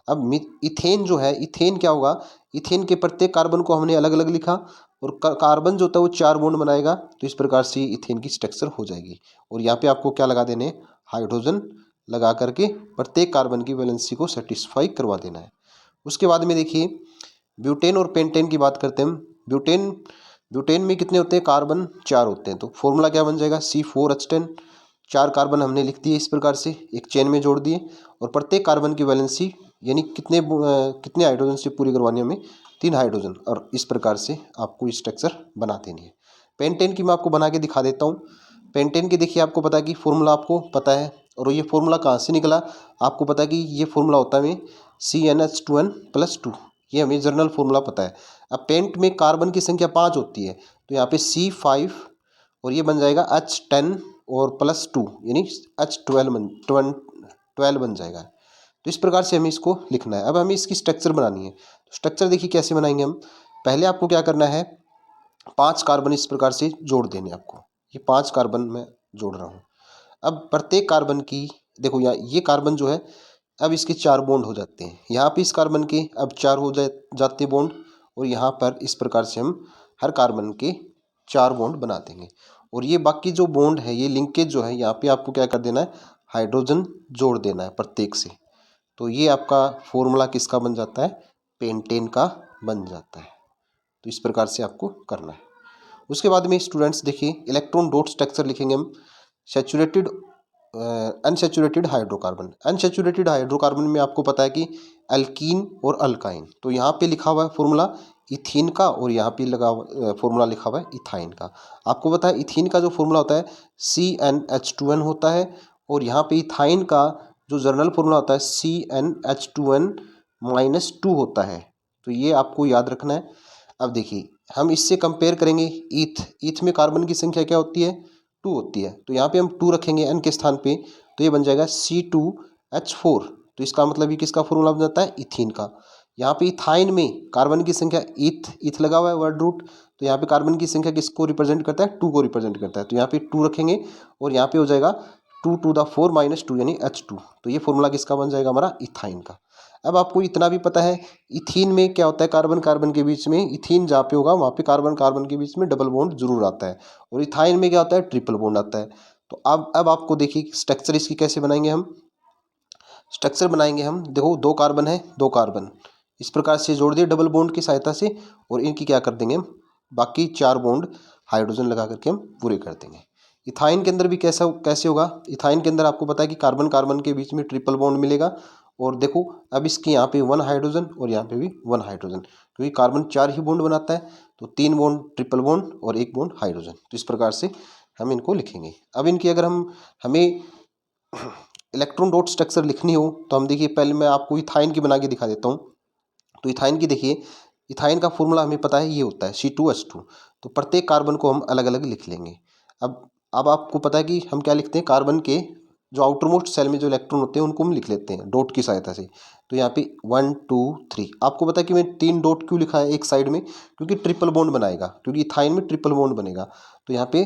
A: अब इथेन जो है, इथेन क्या होगा, इथेन के प्रत्येक कार्बन को हमने अलग अलग लिखा, और कार्बन जो होता है वो 4 बॉन्ड बनाएगा, तो इस प्रकार से इथेन की स्ट्रक्चर हो जाएगी। और यहाँ पे आपको क्या लगा देने, हाइड्रोजन लगा करके प्रत्येक कार्बन की वैलेंसी को सेटिस्फाई करवा देना है। उसके बाद में देखिए ब्यूटेन और पेंटेन की बात करते हैं हम। ब्यूटेन में कितने होते हैं, कार्बन 4 होते हैं, तो फॉर्मूला क्या बन जाएगा, C4H10। 4 कार्बन हमने लिख दिए इस प्रकार से, एक चेन में जोड़ दिए, और प्रत्येक कार्बन की वैलेंसी यानी कितने हाइड्रोजन से पूरी करवानी है हमें, 3 हाइड्रोजन, और इस प्रकार से आपको स्ट्रक्चर बना देनी है। पेंटेन की मैं आपको बना के दिखा देता हूँ। पेंटेन की देखिए, आपको पता है कि फॉर्मूला आपको पता है, और ये फॉर्मूला कहाँ से निकला, आपको पता है कि ये फॉर्मूला होता है हमें CnH2n+2, ये हमें जनरल फॉर्मूला पता है। अब पेंट में कार्बन की संख्या 5 होती है, तो यहाँ पे C5 और ये बन जाएगा H10 और +2 यानी H12 बन जाएगा। तो इस प्रकार से हमें इसको लिखना है। अब हमें इसकी स्ट्रक्चर बनानी है, तो स्ट्रक्चर देखिए कैसे बनाएंगे हम। पहले आपको क्या करना है, 5 कार्बन इस प्रकार से जोड़ देने आपको, ये 5 कार्बन मैं जोड़ रहा हूँ। अब प्रत्येक कार्बन की देखो, यहाँ ये कार्बन जो है अब इसके 4 बॉन्ड हो जाते हैं, यहाँ पे इस कार्बन के अब 4 हो जाते बॉन्ड, और यहाँ पर इस प्रकार से हम हर कार्बन के 4 बॉन्ड बना देंगे। और ये बाकी जो बॉन्ड है, ये लिंकेज जो है, यहाँ पे आपको क्या कर देना है, हाइड्रोजन जोड़ देना है प्रत्येक से। तो ये आपका फॉर्मूला किसका बन जाता है, पेंटेन का बन जाता है। तो इस प्रकार से आपको करना है। उसके बाद में स्टूडेंट्स देखिए इलेक्ट्रॉन डॉट स्ट्रक्चर लिखेंगे हम। Saturated unsaturated hydrocarbon, unsaturated hydrocarbon में आपको पता है कि अल्कीन और अल्काइन, तो यहाँ पे लिखा हुआ है फॉर्मूला इथीन का, और यहाँ पे लगा फॉर्मूला लिखा हुआ है इथाइन का। आपको पता है इथीन का जो फॉर्मूला होता है CnH2n होता है, और यहाँ पे इथाइन का जो जनरल फॉर्मूला होता है CnH2n-2 होता है। तो ये आपको याद रखना है। अब देखिए हम इससे कंपेयर करेंगे, ईथ में कार्बन की संख्या क्या होती है, 2 होती है, तो यहाँ पे हम 2 रखेंगे n के स्थान पे, तो ये बन जाएगा C2H4। तो इसका मतलब ये किसका फॉर्मूला बन जाता है, इथीन का। यहाँ पे इथाइन में कार्बन की संख्या, ईथ लगा हुआ है वर्ड रूट, तो यहाँ पे कार्बन की संख्या किसको रिप्रेजेंट करता है, 2 को रिप्रेजेंट करता है, तो यहाँ पे 2 रखेंगे, और यहाँ पे हो जाएगा 2⁴ -2 यानी H2। तो ये फॉर्मूला किसका बन जाएगा, हमारा इथाइन का। अब आपको इतना भी पता है, इथीन में क्या होता है, कार्बन कार्बन के बीच में, इथीन जहाँ पे होगा वहाँ पे कार्बन कार्बन के बीच में डबल बॉन्ड जरूर आता है, और इथाइन में क्या होता है, ट्रिपल बॉन्ड आता है। तो अब आपको देखिए स्ट्रक्चर इसकी कैसे बनाएंगे हम। स्ट्रक्चर बनाएंगे हम। देखो 2 कार्बन है, 2 कार्बन इस प्रकार से जोड़ दिए डबल बॉन्ड की सहायता से, और इनकी क्या कर देंगे हम, बाकी 4 बॉन्ड हाइड्रोजन लगा करके हम पूरे कर देंगे। इथाइन के अंदर भी कैसे होगा, इथाइन के अंदर आपको पता है कि कार्बन कार्बन के बीच में ट्रिपल बॉन्ड मिलेगा। और देखो अब इसकी यहाँ पे 1 हाइड्रोजन और यहाँ पे भी 1 हाइड्रोजन, क्योंकि कार्बन 4 ही बॉन्ड बनाता है, तो 3 बॉन्ड ट्रिपल बॉन्ड और 1 बॉन्ड हाइड्रोजन। तो इस प्रकार से हम इनको लिखेंगे। अब इनकी अगर हमें इलेक्ट्रॉन डॉट स्ट्रक्चर लिखनी हो तो हम देखिए, पहले मैं आपको इथाइन की बना के दिखा देता हूँ। तो इथाइन की देखिए, इथाइन का फॉर्मूला हमें पता है, ये होता है C2H2। तो प्रत्येक कार्बन को हम अलग अलग लिख लेंगे। अब आपको पता है कि हम क्या लिखते हैं, कार्बन के जो आउटर मोस्ट सेल में जो इलेक्ट्रॉन होते हैं उनको हम लिख लेते हैं डॉट की सहायता से। तो यहाँ पे 1 2 3, आपको पता है कि मैं 3 डॉट क्यों लिखा है एक साइड में, क्योंकि ट्रिपल बॉन्ड बनाएगा, क्योंकि इथाइन में ट्रिपल बॉन्ड बनेगा। तो यहाँ पे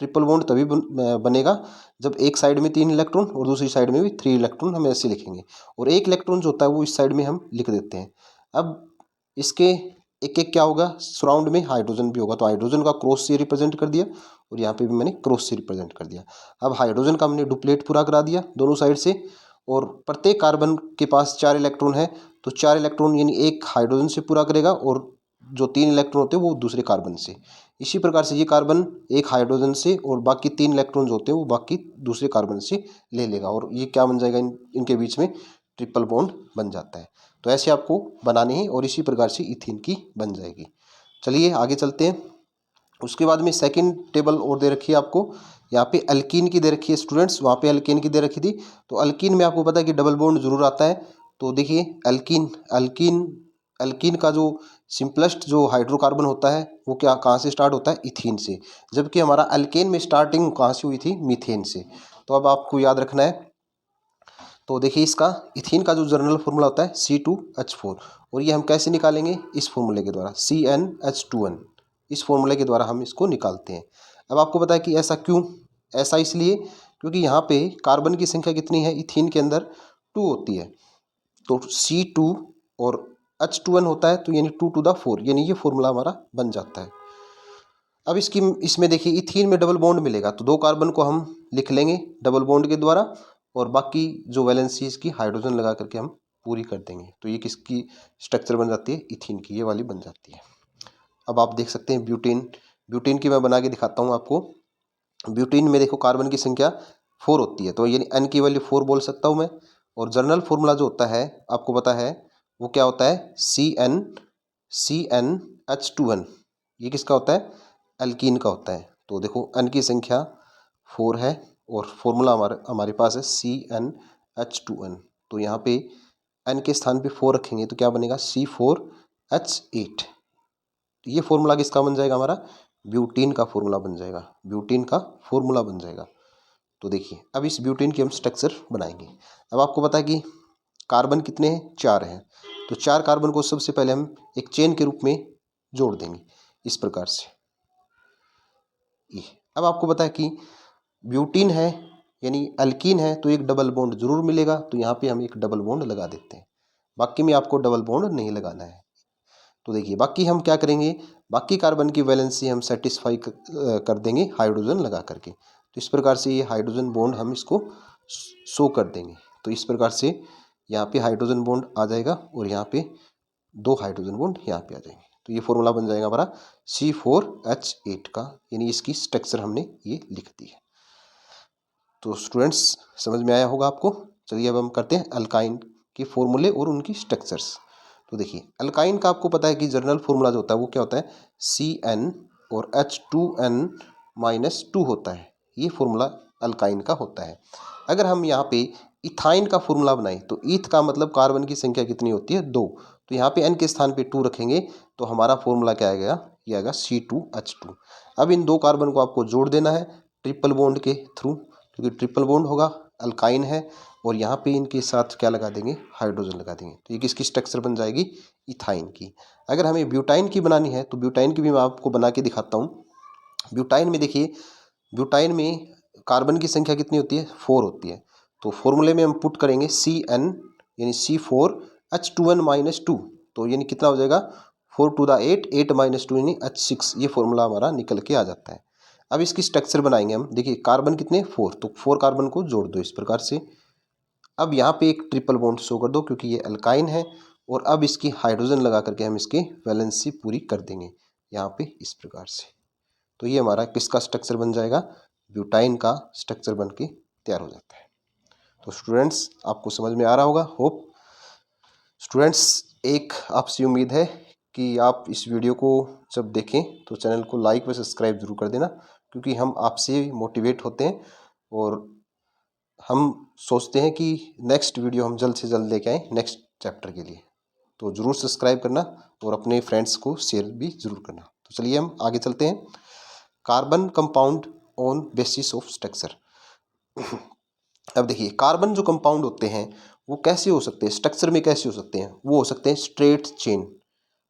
A: ट्रिपल बॉन्ड तभी बनेगा जब एक साइड में 3 इलेक्ट्रॉन और दूसरी साइड में भी 3 इलेक्ट्रॉन, हम ऐसे लिखेंगे। और एक इलेक्ट्रॉन जो होता है वो इस साइड में हम लिख देते हैं। अब इसके एक एक क्या होगा, सराउंड में हाइड्रोजन भी होगा, तो हाइड्रोजन का क्रॉस से रिप्रेजेंट कर दिया, और यहाँ पे भी मैंने क्रॉस से रिप्रेजेंट कर दिया। अब हाइड्रोजन का हमने डुप्लेट पूरा करा दिया दोनों साइड से, और प्रत्येक कार्बन के पास 4 इलेक्ट्रॉन है, तो 4 इलेक्ट्रॉन यानी एक हाइड्रोजन से पूरा करेगा, और जो 3 इलेक्ट्रॉन होते हैं वो दूसरे कार्बन से। इसी प्रकार से ये कार्बन एक हाइड्रोजन से और बाकी 3 इलेक्ट्रॉन्स होते हैं वो बाकी दूसरे कार्बन से ले लेगा, और ये क्या बन जाएगा, इनके बीच में ट्रिपल बॉन्ड बन जाता है। तो ऐसे आपको बनाने हैं, और इसी प्रकार से इथीन की बन जाएगी। चलिए आगे चलते हैं। उसके बाद में सेकंड टेबल और दे रखी है आपको, यहाँ पे अल्कीन की दे रखी है स्टूडेंट्स, वहाँ पे अल्कीन की दे रखी थी। तो अल्कीन में आपको पता है कि डबल बॉन्ड जरूर आता है। तो देखिए अल्कीन अल्कीन अल्कीन का जो सिंपलेस्ट जो हाइड्रोकार्बन होता है वो क्या कहाँ से स्टार्ट होता है, इथीन से, जबकि हमारा अल्केन में स्टार्टिंग कहाँ से हुई थी, मीथेन से। तो अब आपको याद रखना है। तो देखिए इसका इथीन का जो जर्नल फार्मूला होता है C2H4, और ये हम कैसे निकालेंगे, इस फार्मूले के द्वारा CnH2n, इस फार्मूले के द्वारा हम इसको निकालते हैं। अब आपको पता है कि ऐसा क्यों, ऐसा इसलिए क्योंकि यहाँ पे कार्बन की संख्या कितनी है, इथीन के अंदर 2 होती है, तो C2 और H2n होता है, तो यानी 2 to the 4, यानी ये फार्मूला हमारा बन जाता है। अब इसमें देखिए इथीन में डबल बॉन्ड मिलेगा, तो 2 कार्बन को हम लिख लेंगे डबल बॉन्ड के द्वारा, और बाकी जो वैलेंसी इसकी हाइड्रोजन लगा करके हम पूरी कर देंगे। तो ये किसकी स्ट्रक्चर बन जाती है, इथीन की, ये वाली बन जाती है। अब आप देख सकते हैं ब्यूटेन, ब्यूटेन की मैं बना के दिखाता हूँ आपको। ब्यूटेन में देखो कार्बन की संख्या 4 होती है, तो यानी एन की वैल्यू 4 बोल सकता हूँ मैं। और जर्नल फार्मूला जो होता है आपको पता है वो क्या होता है, CnH2n, ये किसका होता है, अल्कीन का होता है। तो देखो एन की संख्या 4 है, और फॉर्मूला हमारे पास है CnH2n। तो यहाँ पे एन के स्थान पे 4 रखेंगे तो क्या बनेगा, C4H8। तो ये फॉर्मूला किसका बन जाएगा, हमारा ब्यूटीन का फॉर्मूला बन जाएगा, ब्यूटीन का फॉर्मूला बन जाएगा। तो देखिए अब इस ब्यूटीन की हम स्ट्रक्चर बनाएंगे। अब आपको पता है कि कार्बन कितने हैं, 4 हैं, तो 4 कार्बन को सबसे पहले हम एक चेन के रूप में जोड़ देंगे इस प्रकार से। ये अब आपको पता है कि ब्यूटीन है यानी अल्कीन है, तो एक डबल बॉन्ड जरूर मिलेगा, तो यहाँ पे हम एक डबल बॉन्ड लगा देते हैं। बाकी में आपको डबल बॉन्ड नहीं लगाना है। तो देखिए बाकी हम क्या करेंगे, बाकी कार्बन की वैलेंसी हम सेटिस्फाई कर देंगे हाइड्रोजन लगा करके। तो इस प्रकार से ये हाइड्रोजन बॉन्ड हम इसको शो कर देंगे। तो इस प्रकार से यहाँ पे हाइड्रोजन बॉन्ड आ जाएगा, और यहाँ पे 2 हाइड्रोजन बॉन्ड यहाँ पे आ जाएंगे। तो ये फॉर्मूला बन जाएगा हमारा C4H8 का, यानी इसकी स्ट्रक्चर हमने ये लिख दी है। तो स्टूडेंट्स समझ में आया होगा आपको। चलिए अब हम करते हैं अल्काइन के फॉर्मूले और उनकी स्ट्रक्चर्स। तो देखिए अल्काइन का आपको पता है कि जर्नल फॉर्मूला जो होता है वो क्या होता है, Cn और H2n-2 होता है। ये फॉर्मूला अल्काइन का होता है। अगर हम यहाँ पे इथाइन का फॉर्मूला बनाएं तो ईथ का मतलब कार्बन की संख्या कितनी होती है, 2। तो यहाँ पे n के स्थान पे 2 रखेंगे तो हमारा फॉर्मूला क्या आएगा, ये आएगा C2H2। अब इन 2 कार्बन को आपको जोड़ देना है ट्रिपल बॉन्ड के थ्रू, क्योंकि ट्रिपल बॉन्ड होगा, अल्काइन है, और यहाँ पे इनके साथ क्या लगा देंगे, हाइड्रोजन लगा देंगे। तो ये किसकी स्ट्रक्चर बन जाएगी, इथाइन की। अगर हमें ब्यूटाइन की बनानी है तो ब्यूटाइन की भी मैं आपको बना के दिखाता हूँ। ब्यूटाइन में देखिए, ब्यूटाइन में कार्बन की संख्या कितनी होती है, 4 होती है। तो फॉर्मूले में हम पुट करेंगे Cn यानी C4H2n-2, तो यानी कितना हो जाएगा, 4 to the 8, 8 - 2 यानी H6। ये फॉर्मूला हमारा निकल के आ जाता है। अब इसकी स्ट्रक्चर बनाएंगे हम। देखिए कार्बन कितने, 4, तो 4 कार्बन को जोड़ दो इस प्रकार से, अब यहाँ पे एक ट्रिपल बॉन्ड शो कर दो क्योंकि ये अल्काइन है, और अब इसकी हाइड्रोजन लगा करके हम इसकी वैलेंसी पूरी कर देंगे यहाँ पे इस प्रकार से। तो ये हमारा किसका स्ट्रक्चर बन जाएगा, ब्यूटाइन का स्ट्रक्चर बन के तैयार हो जाता है। तो स्टूडेंट्स आपको समझ में आ रहा होगा होप। स्टूडेंट्स एक आपसे उम्मीद है कि आप इस वीडियो को जब देखें तो चैनल को लाइक व सब्सक्राइब जरूर कर देना, क्योंकि हम आपसे मोटिवेट होते हैं और हम सोचते हैं कि नेक्स्ट वीडियो हम जल्द से जल्द लेके आएँ नेक्स्ट चैप्टर के लिए। तो ज़रूर सब्सक्राइब करना और अपने फ्रेंड्स को शेयर भी ज़रूर करना। तो चलिए हम आगे चलते हैं। Carbon compound on basis of structure. अब देखिए कार्बन जो कंपाउंड होते हैं वो कैसे हो सकते हैं, स्ट्रक्चर में कैसे हो सकते हैं, वो हो सकते हैं स्ट्रेट चेन।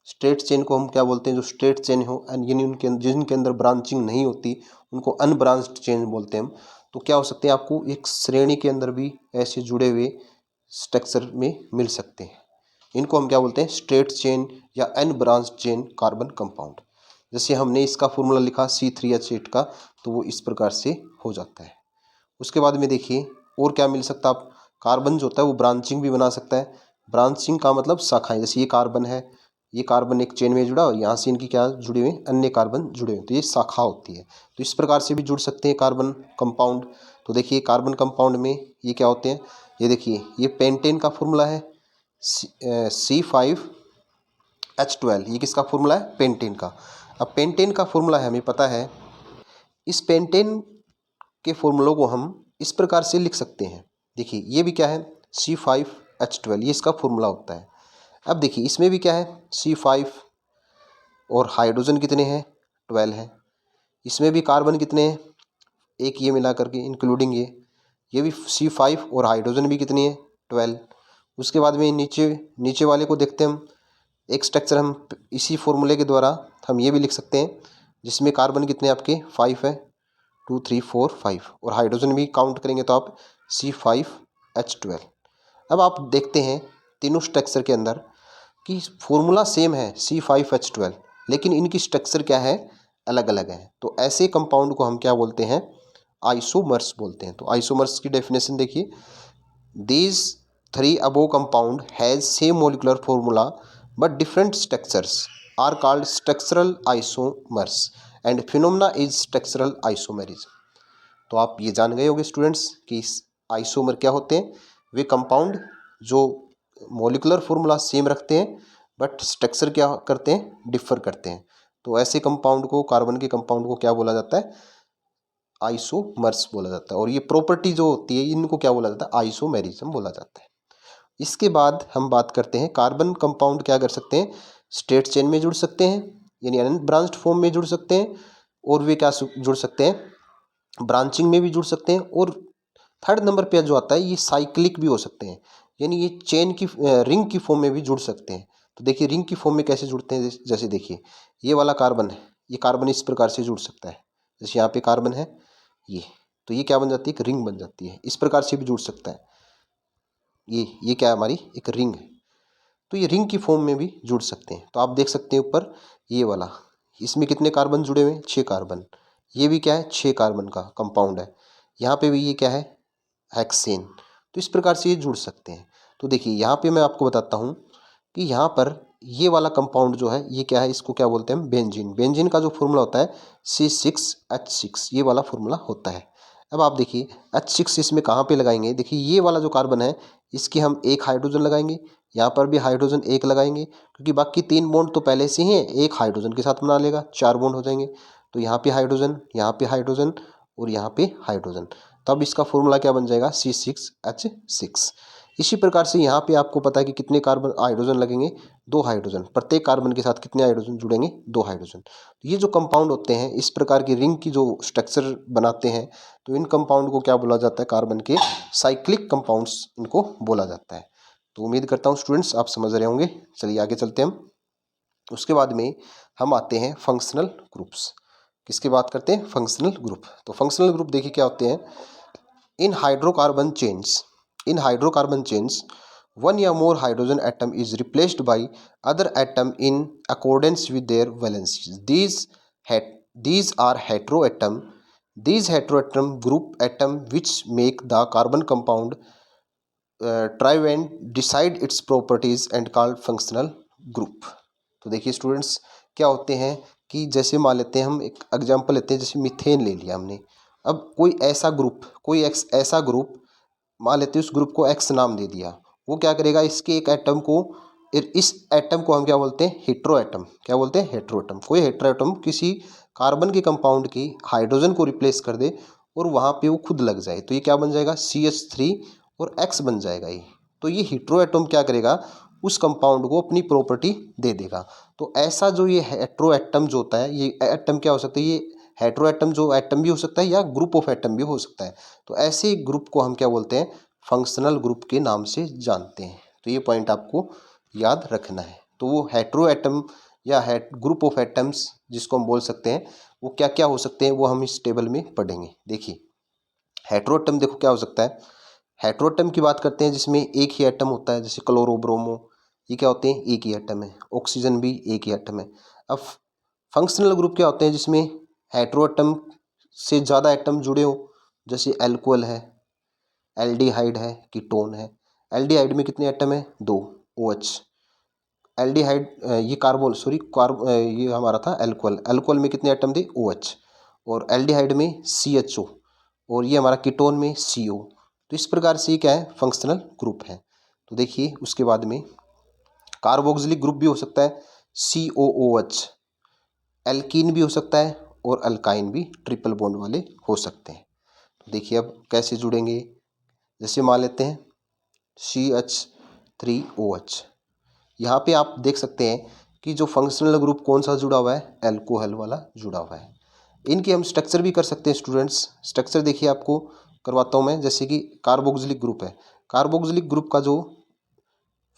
A: स्ट्रेट चेन को हम क्या बोलते हैं, जो स्ट्रेट चेन हो यानी उनके जिनके अंदर ब्रांचिंग नहीं होती उनको अनब्रांच्ड चेन बोलते हैं हम। तो क्या हो सकते हैं, आपको एक श्रेणी के अंदर भी ऐसे जुड़े हुए स्ट्रक्चर में मिल सकते हैं। इनको हम क्या बोलते हैं, स्ट्रेट चेन या अनब्रांच्ड चेन कार्बन कंपाउंड। जैसे हमने इसका फॉर्मूला लिखा C3H8 का, तो वो इस प्रकार से हो जाता है। उसके बाद में देखिए और क्या मिल सकता है, आप कार्बन जो होता है वो ब्रांचिंग भी बना सकता है। ब्रांचिंग का मतलब शाखाएं, जैसे ये कार्बन है, ये कार्बन एक चेन में जुड़ा और यहाँ से इनकी क्या जुड़े हुए अन्य कार्बन जुड़े हुए, तो ये शाखा होती है। तो इस प्रकार से भी जुड़ सकते हैं कार्बन कंपाउंड। तो देखिए कार्बन कंपाउंड में ये क्या होते हैं, ये देखिए ये पेंटेन का फॉर्मूला है C5H12, ये किसका फॉर्मूला है, पेंटेन का। अब पेंटेन का फॉर्मूला है हमें पता है, इस पेंटेन के फॉर्मूलों को हम इस प्रकार से लिख सकते हैं। देखिए ये भी क्या है, C5H12, ये इसका फॉर्मूला होता है। अब देखिए इसमें भी क्या है, C5 और हाइड्रोजन कितने हैं, 12 है। इसमें भी कार्बन कितने हैं, एक, ये मिला करके इंक्लूडिंग ये भी C5 और हाइड्रोजन भी कितनी है, 12। उसके बाद में नीचे नीचे वाले को देखते हैं हम, एक स्ट्रक्चर हम इसी फॉर्मूले के द्वारा हम ये भी लिख सकते हैं जिसमें कार्बन कितने आपके 5 है, 2 3 4 5, और हाइड्रोजन भी काउंट करेंगे तो आप C5H12। अब आप देखते हैं तीनों स्ट्रक्चर के अंदर कि फॉर्मूला सेम है C5H12, लेकिन इनकी स्ट्रक्चर क्या है, अलग अलग है। तो ऐसे कंपाउंड को हम क्या बोलते हैं, आइसोमर्स बोलते हैं। तो आइसोमर्स की डेफिनेशन देखिए, these 3 above compound has same molecular formula but different structures are called structural isomers and phenomena is structural isomerism. तो आप ये जान गए होंगे स्टूडेंट्स कि आइसोमर क्या होते हैं, वे कंपाउंड जो मॉलिकुलर फॉर्मूला सेम रखते हैं बट स्ट्रक्चर क्या करते हैं, डिफर करते हैं। तो ऐसे कंपाउंड को, कार्बन के कंपाउंड को क्या बोला जाता है, आइसोमर्स बोला जाता है। और ये प्रॉपर्टी जो होती है इनको क्या बोला जाता है, आइसोमेरिज्म बोला जाता है। इसके बाद हम बात करते हैं कार्बन कंपाउंड क्या कर सकते हैं, स्ट्रेट चेन में जुड़ सकते हैं यानी अनब्रांच्ड फॉर्म में जुड़ सकते हैं, और वे क्या जुड़ सकते हैं, ब्रांचिंग में भी जुड़ सकते हैं, और थर्ड नंबर पे जो आता है ये साइक्लिक भी हो सकते हैं, यानी ये चेन की रिंग की फॉर्म में भी जुड़ सकते हैं। तो देखिए रिंग की फॉर्म में कैसे जुड़ते हैं, जैसे देखिए ये वाला कार्बन है, ये कार्बन इस प्रकार से जुड़ सकता है, जैसे यहाँ पे कार्बन है ये, तो ये क्या बन जाती है, एक रिंग बन जाती है। इस प्रकार से भी जुड़ सकता है, ये क्या है, हमारी एक रिंग है। तो ये रिंग की फॉर्म में भी जुड़ सकते हैं। तो आप देख सकते हैं ऊपर ये वाला, इसमें कितने कार्बन जुड़े हुए हैं, 6 कार्बन। ये भी क्या है, 6 कार्बन का कंपाउंड है। यहाँ पे भी ये क्या है, हेक्सेन। तो इस प्रकार से ये जुड़ सकते हैं। तो देखिए यहाँ पे मैं आपको बताता हूँ कि यहाँ पर ये वाला कंपाउंड जो है ये क्या है, इसको क्या बोलते हैं, बेंजीन। बेंजीन का जो फॉर्मूला होता है C6H6, ये वाला फॉर्मूला होता है। अब आप देखिए H6 इसमें कहाँ पे लगाएंगे, देखिए ये वाला जो कार्बन है इसकी हम एक हाइड्रोजन लगाएंगे, यहाँ पर भी हाइड्रोजन एक लगाएंगे, क्योंकि बाकी 3 बॉन्ड तो पहले से ही हैं, एक हाइड्रोजन के साथ बना लेगा, 4 बॉन्ड हो जाएंगे। तो यहाँ पे हाइड्रोजन, यहाँ पे हाइड्रोजन और यहाँ पे हाइड्रोजन, तब इसका फॉर्मूला क्या बन जाएगा, C6H6। इसी प्रकार से यहाँ पे आपको पता है कि कितने कार्बन हाइड्रोजन लगेंगे, 2 हाइड्रोजन, प्रत्येक कार्बन के साथ कितने हाइड्रोजन जुड़ेंगे, 2 हाइड्रोजन। ये जो कंपाउंड होते हैं इस प्रकार की रिंग की जो स्ट्रक्चर बनाते हैं, तो इन कंपाउंड को क्या बोला जाता है, कार्बन के साइक्लिक कंपाउंड्स इनको बोला जाता है। तो उम्मीद करता हूँ स्टूडेंट्स आप समझ रहे होंगे। चलिए आगे चलते हैं हम। उसके बाद में हम आते हैं फंक्शनल ग्रुप्स। किसकी बात करते हैं, फंक्शनल ग्रुप। तो फंक्शनल ग्रुप देखिए क्या होते हैं, in hydrocarbon chains one or more hydrogen atom is replaced by other atom in accordance with their valencies. These are heteroatom. These heteroatom group atom which make the carbon compound try and decide its properties and called functional group. तो देखिए students, क्या होते हैं कि जैसे मान लेते हैं, हम एक एग्जांपल लेते हैं, जैसे मीथेन ले लिया हमने। अब कोई ऐसा ग्रुप, कोई ऐसा ग्रुप मान लेते हैं, उस ग्रुप को एक्स नाम दे दिया। वो क्या करेगा, इसके एक एटम को, इस एटम को हम क्या बोलते हैं, हेट्रो एटम। क्या बोलते हैं, हेट्रो एटम। कोई हेट्रो एटम किसी कार्बन के कंपाउंड की हाइड्रोजन को रिप्लेस कर दे और वहाँ पे वो खुद लग जाए, तो ये क्या बन जाएगा, CH3 और X बन जाएगा ये। तो ये हेट्रो एटम क्या करेगा, उस कंपाउंड को अपनी प्रॉपर्टी दे देगा। तो ऐसा जो ये हेट्रो एटम जो होता है, ये एटम क्या हो सकता है, ये हेट्रो एटम जो एटम भी हो सकता है या ग्रुप ऑफ एटम भी हो सकता है। तो ऐसे ग्रुप को हम क्या बोलते हैं, फंक्शनल ग्रुप के नाम से जानते हैं। तो ये पॉइंट आपको याद रखना है। तो वो हेट्रो एटम या ग्रुप ऑफ एटम्स जिसको हम बोल सकते हैं, वो क्या क्या हो सकते हैं, वो हम इस टेबल में पढ़ेंगे। देखिए हेट्रो एटम देखो क्या हो सकता है। हेट्रो एटम की बात करते हैं जिसमें एक ही एटम होता है, जैसे क्लोरो ब्रोमो, ये क्या होते हैं, एक ही एटम है। ऑक्सीजन भी एक ही एटम है। अब फंक्शनल ग्रुप क्या होते हैं, जिसमें हेट्रो एटम से ज़्यादा एटम जुड़े हो, जैसे एल्कोहल है, एल्डिहाइड है, कीटोन है। एल्डिहाइड में कितने एटम है, 2, OH। एल्डिहाइड ये कार्बोल सॉरी कार्ब ये हमारा था एल्कोहल। एल्कोहल में कितने एटम थे, OH। और एल्डिहाइड में CHO। और ये हमारा कीटोन में CO। तो इस प्रकार से ये क्या है, फंक्शनल ग्रुप है। तो देखिए उसके बाद में कार्बोक्सिलिक ग्रुप भी हो सकता है, COOH। एल्कीन भी हो सकता है और अल्काइन भी, ट्रिपल बॉन्ड वाले हो सकते हैं। तो देखिए अब कैसे जुड़ेंगे, जैसे मान लेते हैं CH3OH। यहाँ पे आप देख सकते हैं कि जो फंक्शनल ग्रुप कौन सा जुड़ा हुआ है, एल्कोहल वाला जुड़ा हुआ है। इनकी हम स्ट्रक्चर भी कर सकते हैं स्टूडेंट्स। स्ट्रक्चर देखिए आपको करवाता हूँ मैं, जैसे कि कार्बोक्सिलिक ग्रुप है। कार्बोक्सिलिक ग्रुप का जो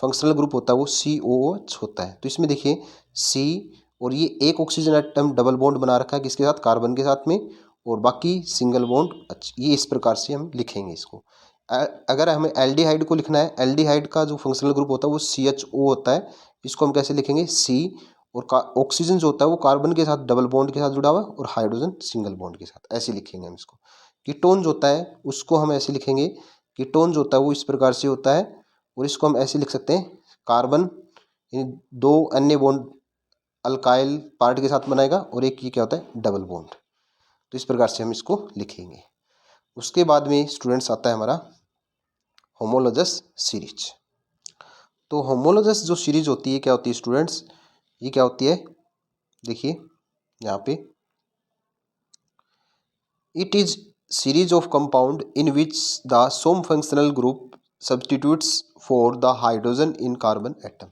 A: फंक्शनल ग्रुप होता है वो COOH होता है। तो इसमें देखिए C, और ये एक ऑक्सीजन एटम डबल बॉन्ड बना रखा है किसके साथ, कार्बन के साथ में, और बाकी सिंगल बॉन्ड। ये इस प्रकार से हम लिखेंगे इसको। अगर हमें एल्डिहाइड को लिखना है, एल्डिहाइड का जो फंक्शनल ग्रुप होता है वो CHO होता है। इसको हम कैसे लिखेंगे, C, और ऑक्सीजन जो होता है वो कार्बन के साथ डबल बॉन्ड के साथ जुड़ा हुआ है, और हाइड्रोजन सिंगल बॉन्ड के साथ, ऐसे लिखेंगे हम इसको। कीटोन जो होता है उसको हम ऐसे लिखेंगे, कीटोन जो होता है वो इस प्रकार से होता है, और इसको हम ऐसे लिख सकते हैं, कार्बन इन 2 अन्य बॉन्ड अल्काइल पार्ट के साथ बनाएगा, और एक ये क्या होता है, डबल बॉन्ड। तो इस प्रकार से हम इसको लिखेंगे। उसके बाद में स्टूडेंट्स आता है हमारा होमोलोगस सीरीज। तो होमोलोगस जो सीरीज होती है क्या होती है स्टूडेंट्स, ये क्या होती है, देखिए यहाँ पे, it is series of compound in which the some functional group substitutes for the hydrogen in carbon atom.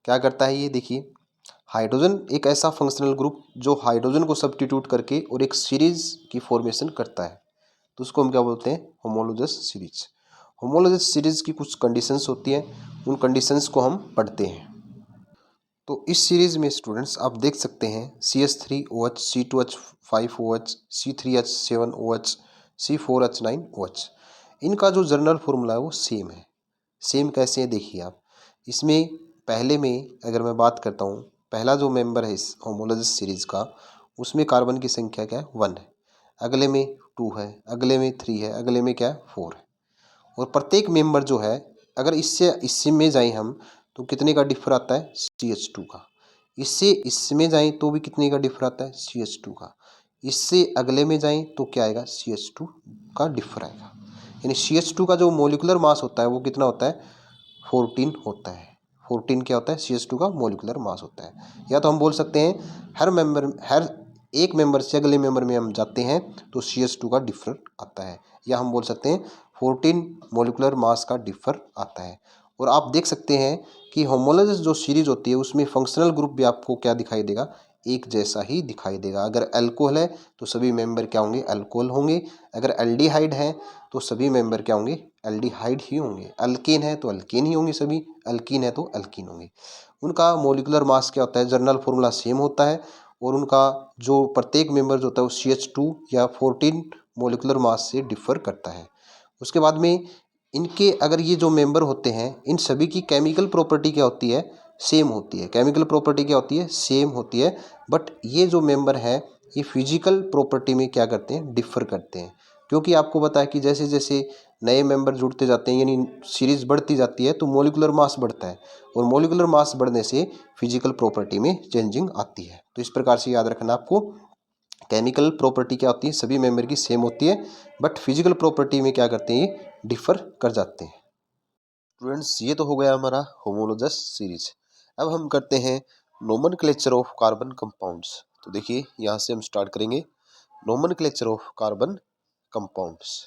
A: क्या करता है ये, देखिए हाइड्रोजन एक ऐसा फंक्शनल ग्रुप जो हाइड्रोजन को सब्स्टिट्यूट करके और एक सीरीज की फॉर्मेशन करता है, तो उसको हम क्या बोलते हैं, होमोलोगस सीरीज। होमोलोगस सीरीज की कुछ कंडीशंस होती हैं, उन कंडीशंस को हम पढ़ते हैं। तो इस सीरीज में स्टूडेंट्स आप देख सकते हैं CH3OH, C2H5OH, C3H7OH, C4H9OH। इनका जो जनरल फॉर्मूला है वो सेम है। सेम कैसे है, देखिए आप, इसमें पहले में अगर मैं बात करता हूँ, पहला जो मेंबर है इस होमोलोगस सीरीज का, उसमें कार्बन की संख्या क्या है, 1 है। अगले में 2 है, अगले में 3 है, अगले में क्या है, 4 है। और प्रत्येक मेंबर जो है, अगर इससे में जाएं हम तो कितने का डिफर आता है, CH2 का। इससे इसमें जाएं तो भी कितने का डिफर आता है, CH2 का। इससे अगले में जाएं तो क्या आएगा, CH2 का डिफर आएगा। यानी CH2 का जो मोलिकुलर मास होता है वो कितना होता है, 14 होता है। 14 क्या होता है, CH2 का मोलिकुलर मास होता है। या तो हम बोल सकते हैं हर एक मेंबर से अगले मेंबर में हम जाते हैं तो CH2 का डिफर आता है, या हम बोल सकते हैं 14 मोलिकुलर मास का डिफर आता है। और आप देख सकते हैं कि होमोलोगस जो सीरीज होती है उसमें फंक्शनल ग्रुप भी आपको क्या दिखाई देगा, एक जैसा ही दिखाई देगा। अगर अल्कोहल है तो सभी मेंबर क्या होंगे, अल्कोहल होंगे। अगर एल्डिहाइड है तो सभी मेंबर क्या होंगे, एल्डिहाइड ही होंगे। अल्केन है तो अल्केन ही होंगे सभी, अल्कीन है तो अल्कीन होंगे। उनका मोलिकुलर मास क्या होता है, जनरल फॉर्मूला सेम होता है, और उनका जो प्रत्येक मेंबर जो होता है वो CH2 या 14 मोलिकुलर मास से डिफर करता है। उसके बाद में इनके अगर ये जो मेंबर होते हैं, इन सभी की केमिकल प्रॉपर्टी क्या होती है, सेम होती है। केमिकल प्रॉपर्टी क्या होती है, सेम होती है। बट ये जो मेंबर है ये फिजिकल प्रॉपर्टी में क्या करते हैं, डिफर करते हैं। क्योंकि आपको पता है कि जैसे जैसे नए मेंबर जुड़ते जाते हैं यानी सीरीज बढ़ती जाती है तो मॉलिक्यूलर मास बढ़ता है, और मॉलिक्यूलर मास बढ़ने से फिजिकल प्रॉपर्टी में चेंजिंग आती है। तो इस प्रकार से याद रखना आपको, केमिकल प्रॉपर्टी क्या होती है, सभी मेंबर की सेम होती है, बट फिजिकल प्रॉपर्टी में क्या करते हैं, ये डिफर कर जाते हैं। स्टूडेंट्स, ये तो हो गया हमारा होमोलोगस सीरीज। अब हम करते हैं नोमेनक्लेचर ऑफ कार्बन कंपाउंड्स। तो देखिए यहाँ से हम स्टार्ट करेंगे नोमेनक्लेचर ऑफ कार्बन कंपाउंड्स।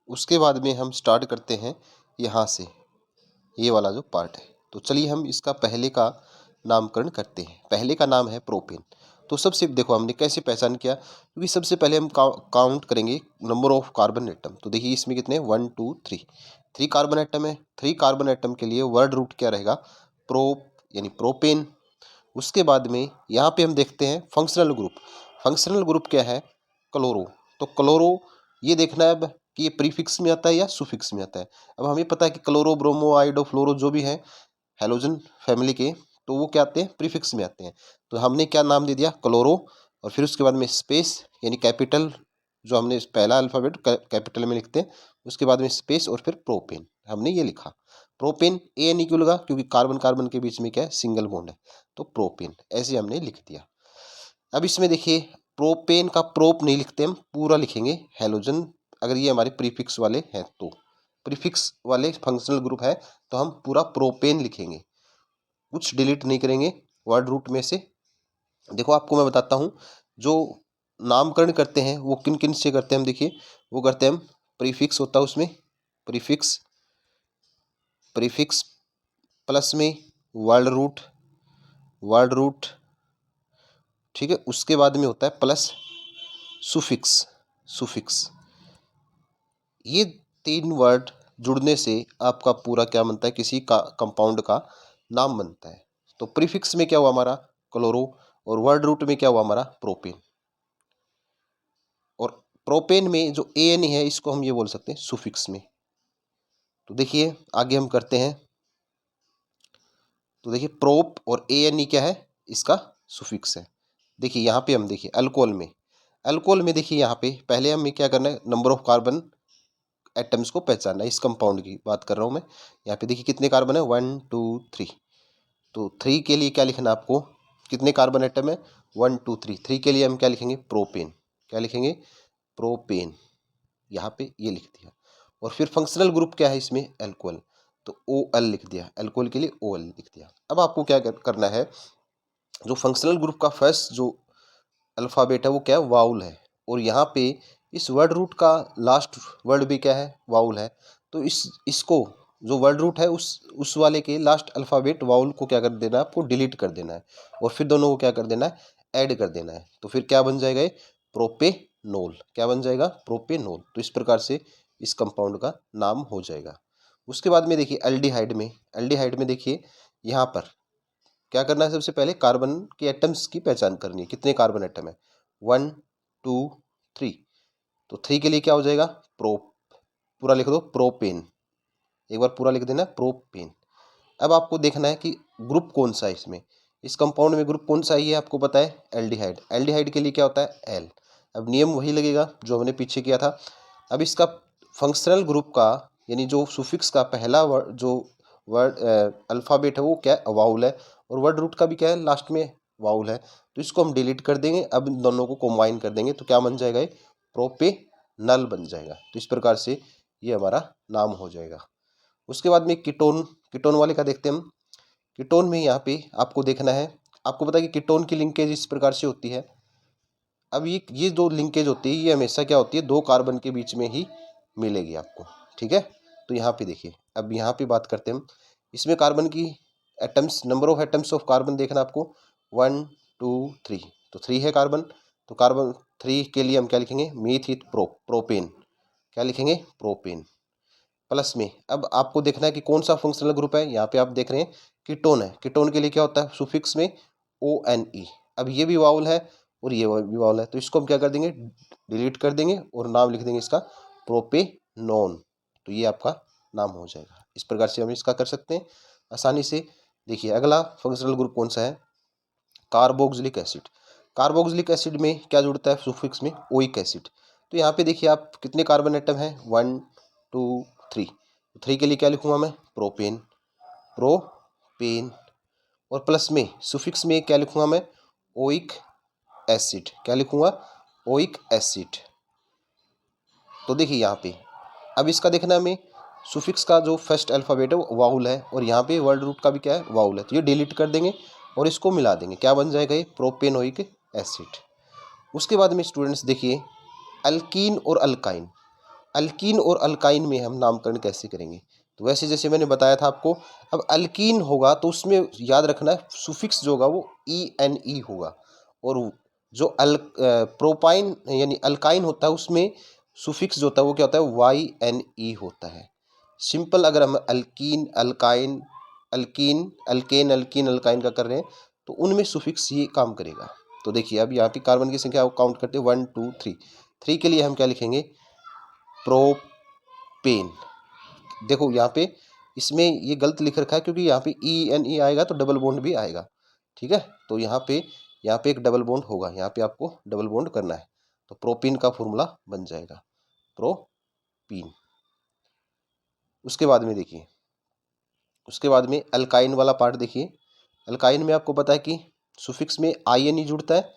A: उसके बाद में हम स्टार्ट करते हैं यहाँ से, ये वाला जो पार्ट है। तो चलिए हम इसका पहले का नामकरण करते हैं। पहले का नाम है प्रोपेन। तो सबसे देखो हमने कैसे पहचान किया, क्योंकि सबसे पहले हम काउंट करेंगे नंबर ऑफ कार्बन एटम। तो देखिए इसमें कितने, 1 2 3, 3 कार्बन एटम है। 3 कार्बन एटम के लिए वर्ड रूट क्या रहेगा, प्रोप यानी प्रोपेन। उसके बाद में यहाँ पे हम देखते हैं फंक्शनल ग्रुप। फंक्शनल ग्रुप क्या है, क्लोरो। तो क्लोरो ये देखना है अब कि ये प्रीफिक्स में आता है या सुफिक्स में आता है। अब हमें पता है कि क्लोरो, ब्रोमो, आइडो, फ्लोरो जो भी है हेलोजन फैमिली के, तो वो क्या आते हैं, प्रीफिक्स में आते हैं। तो हमने क्या नाम दे दिया, क्लोरो, और फिर उसके बाद में स्पेस यानी कैपिटल, जो हमने पहला अल्फ़ाबेट कैपिटल में लिखते हैं, उसके बाद में स्पेस और फिर प्रोपेन हमने ये लिखा। प्रोपेन ए नहीं क्यों लगा, क्योंकि कार्बन कार्बन के बीच में क्या है, सिंगल बॉन्ड है, तो प्रोपेन ऐसे हमने लिख दिया। अब इसमें देखिए प्रोपेन का प्रोप नहीं लिखते, हम पूरा लिखेंगे हेलोजन। अगर ये हमारे प्रीफिक्स वाले हैं तो, प्रीफिक्स वाले फंक्शनल ग्रुप है तो हम पूरा प्रोपेन लिखेंगे, कुछ डिलीट नहीं करेंगे वर्ड रूट में से। देखो आपको मैं बताता हूँ, जो नामकरण करते हैं वो किन किन से करते हैं हम, देखिए वो करते हैं हम, प्रीफिक्स होता है उसमें, प्रीफिक्स, प्रीफिक्स प्लस में वर्ड रूट, वर्ड रूट, ठीक है। उसके बाद में होता है प्लस सुफिक्स, सुफिक्स। ये 3 वर्ड जुड़ने से आपका पूरा क्या बनता है, किसी का कंपाउंड का नाम बनता है। तो प्रीफिक्स में क्या हुआ हमारा, क्लोरो, और वर्ड रूट में क्या हुआ हमारा, प्रोपेन। और प्रोपेन में जो ए एन है इसको हम ये बोल सकते हैं सुफिक्स में। तो देखिए आगे हम करते हैं, तो देखिए प्रोप और ए एन क्या है, इसका सुफिक्स है। देखिए यहाँ पे हम देखिए अल्कोहल में, अल्कोहल में देखिए यहाँ पे पहले हमें क्या करना है, नंबर ऑफ कार्बन एटम्स को पहचानना है। इस कंपाउंड की बात कर रहा हूँ मैं। यहाँ पे देखिए कितने कार्बन है, 1 2 3। तो 3 के लिए क्या लिखना है आपको, कितने कार्बन एटम है, 1 2 3। 3 के लिए हम क्या लिखेंगे, प्रोपेन। क्या लिखेंगे, प्रोपेन। यहाँ पे ये लिख दिया। और फिर फंक्शनल ग्रुप क्या है इसमें, एल्कोहल, तो ओ एल लिख दिया, एल्कोहल के लिए ओ एल लिख दिया। अब आपको क्या करना है, जो फंक्शनल ग्रुप का फर्स्ट जो अल्फ़ाबेट है वो क्या है, वाउल है। और यहाँ पे इस वर्ड रूट का लास्ट वर्ड भी क्या है, वाउल है। तो इसको जो वर्ड रूट है उस वाले के लास्ट अल्फ़ाबेट वाउल को क्या कर देना है, आपको डिलीट कर देना है, और फिर दोनों को क्या कर देना है, ऐड कर देना है। तो फिर क्या बन जाएगा, ये प्रोपेनोल। क्या बन जाएगा, प्रोपेनोल। तो इस प्रकार से इस कंपाउंड का नाम हो जाएगा। उसके बाद में देखिए एल्डिहाइड में, एल्डिहाइड में देखिए यहाँ पर क्या करना है, सबसे पहले कार्बन के एटम्स की पहचान करनी है। कितने कार्बन एटम है, 1 2 3। तो 3 के लिए क्या हो जाएगा, प्रोप, पूरा लिख दो प्रोपेन, एक बार पूरा लिख देना प्रोपेन। अब आपको देखना है कि ग्रुप कौन सा है इसमें, इस कंपाउंड में ग्रुप कौन सा है, ये आपको पता है एल्डिहाइड। एल्डिहाइड के लिए क्या होता है, एल। अब नियम वही लगेगा जो हमने पीछे किया था। अब इसका फंक्शनल ग्रुप का यानी जो सुफिक्स का पहला वर्ड, जो वर्ड अल्फ़ाबेट है वो क्या है, वाउल है, और वर्ड रूट का भी क्या है, लास्ट में वाउल है। तो इसको हम डिलीट कर देंगे, अब इन दोनों को कंबाइन कर देंगे तो क्या बन जाएगा, ये प्रोपेनल बन जाएगा। तो इस प्रकार से ये हमारा नाम हो जाएगा। उसके बाद में कीटोन, कीटोन वाले का देखते हैं हम। कीटोन में यहाँ पे आपको देखना है, आपको पता है कि कीटोन की लिंकेज इस प्रकार से होती है। अब ये दो लिंकेज होती है, ये हमेशा क्या होती है, 2 कार्बन के बीच में ही मिलेगी आपको, ठीक है। तो यहाँ पे देखिए, अब यहाँ पे बात करते हैं हम, इसमें कार्बन की atoms, number of atoms of carbon देखना आपको, 1 2 3। तो 3 है कार्बन, तो कार्बन 3 के लिए हम क्या लिखेंगे, मीथित प्रोपेन। क्या लिखेंगे, प्रोपेन। प्लस में अब आपको देखना है कि कौन सा फंक्शनल ग्रुप है, यहाँ पे आप देख रहे हैं कीटोन है। कीटोन के लिए क्या होता है, सुफिक्स में ओ एन ई। अब ये भी वाउल है और ये भी वाउल है, तो इसको हम क्या कर देंगे, डिलीट कर देंगे और नाम लिख देंगे इसका प्रोपेनॉन। तो ये आपका नाम हो जाएगा। इस प्रकार से हम इसका कर सकते हैं आसानी से। देखिए अगला फंक्शनल ग्रुप कौन सा है, कार्बोक्सिलिक एसिड। कार्बोक्सिलिक एसिड में क्या जुड़ता है सुफिक्स में, ओइक एसिड। तो यहाँ पे देखिए आप कितने कार्बन एटम है, 1 2 3। 3 के लिए क्या लिखूंगा मैं, प्रोपेन, प्रोपेन, और प्लस में सुफिक्स में क्या लिखूंगा मैं, ओइक एसिड। क्या लिखूंगा, ओइक एसिड। तो देखिए यहाँ पे अब इसका देखना हमें, सुफिक्स का जो फर्स्ट अल्फ़ाबेट है वो वाउल है, और यहाँ पे वर्ड रूट का भी क्या है, वाउल है। तो ये डिलीट कर देंगे और इसको मिला देंगे, क्या बन जाएगा ये, प्रोपेनोइक एसिड। उसके बाद में स्टूडेंट्स देखिए अल्कीन और अल्काइन। अल्कीन और अल्काइन में हम नामकरण कैसे करेंगे, तो वैसे जैसे मैंने बताया था आपको, अब अल्कीन होगा तो उसमें याद रखना है सुफिक्स जो होगा वो ENE होगा, और जो प्रोपाइन यानी अल्काइन होता है उसमें सुफिक्स जो होता है वो क्या होता है, YNE होता है। सिंपल अगर हम alkyne alkyne alkyne alkane alkene alkyne का कर रहे हैं तो उनमें सुफिक्स ये काम करेगा। तो देखिए अब यहाँ पे कार्बन की संख्या काउंट करते हैं 1 2 3। 3 के लिए हम क्या लिखेंगे, प्रोपेन। देखो यहाँ पे इसमें ये गलत लिख रखा है क्योंकि यहाँ पे ENE आएगा तो डबल बॉन्ड भी आएगा, ठीक है। तो यहाँ पे एक डबल बॉन्ड होगा, यहाँ पे आपको डबल बॉन्ड करना है, तो प्रोपीन का फॉर्मूला बन जाएगा प्रोपीन। उसके बाद में देखिए, उसके बाद में अल्काइन वाला पार्ट देखिए। अल्काइन में आपको पता है कि सुफिक्स में INE जुड़ता है,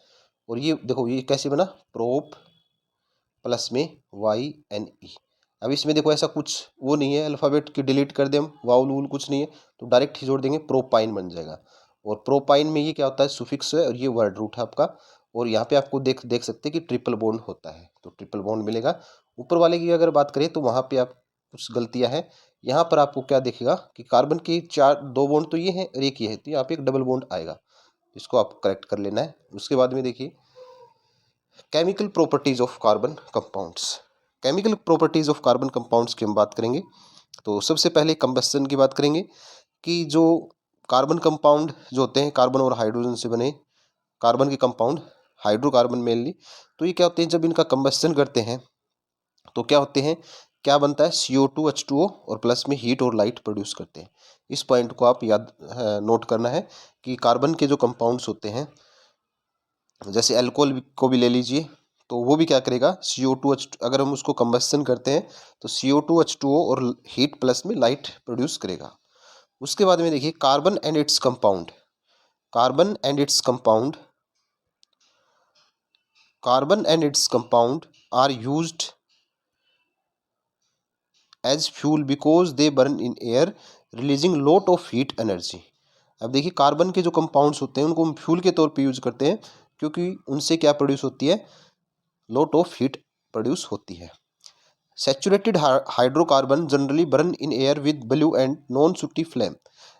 A: और ये देखो ये कैसे बना, प्रोप प्लस में YNE। अब इसमें देखो ऐसा कुछ वो नहीं है अल्फ़ाबेट की डिलीट कर दें हम, वाउल वूल कुछ नहीं है, तो डायरेक्ट ही जोड़ देंगे, प्रोपाइन बन जाएगा। और प्रोपाइन में ये क्या होता है, सुफिक्स है और ये वर्ड रूट है आपका। और यहाँ पे आपको देख सकते हैं कि ट्रिपल बॉन्ड होता है, तो ट्रिपल बॉन्ड मिलेगा। ऊपर वाले की अगर बात करें तो वहाँ पे आप कुछ गलतियाँ हैं। यहाँ पर आपको क्या दिखेगा कि कार्बन की 2 बॉन्ड तो ये हैं और एक ये है, तो यहाँ पे एक डबल बॉन्ड आएगा, इसको आप करेक्ट कर लेना है। उसके बाद में देखिए chemical properties of carbon compounds. Chemical properties of carbon compounds की हम बात करेंगे तो सबसे पहले कंबस्शन की बात करेंगे कि जो कार्बन कंपाउंड जो होते हैं कार्बन और हाइड्रोजन से बने कार्बन के कंपाउंड, हाइड्रोकार्बन मेनली, तो ये क्या होते हैं जब इनका कंबस्शन करते हैं तो क्या होते हैं, क्या बनता है, CO2H2O और प्लस में हीट और लाइट प्रोड्यूस करते हैं। इस पॉइंट को आप याद नोट करना है कि कार्बन के जो कंपाउंड्स होते हैं, जैसे अल्कोहल को भी ले लीजिए, तो वो भी क्या करेगा, CO2H, अगर हम उसको कंबस्शन करते हैं तो CO2H2O और हीट प्लस में लाइट प्रोड्यूस करेगा। उसके बाद में देखिए carbon and its compound. Carbon and its compound, carbon and its compound are used as fuel because they burn in air releasing lot of heat energy. अब देखिए carbon के जो कंपाउंड्स होते हैं उनको हम फ्यूल के तौर पे यूज करते हैं क्योंकि उनसे क्या प्रोड्यूस होती है, लॉट ऑफ हीट प्रोड्यूस होती है। Saturated hydrocarbon generally burn in air with blue and non सूटी फ्लेम।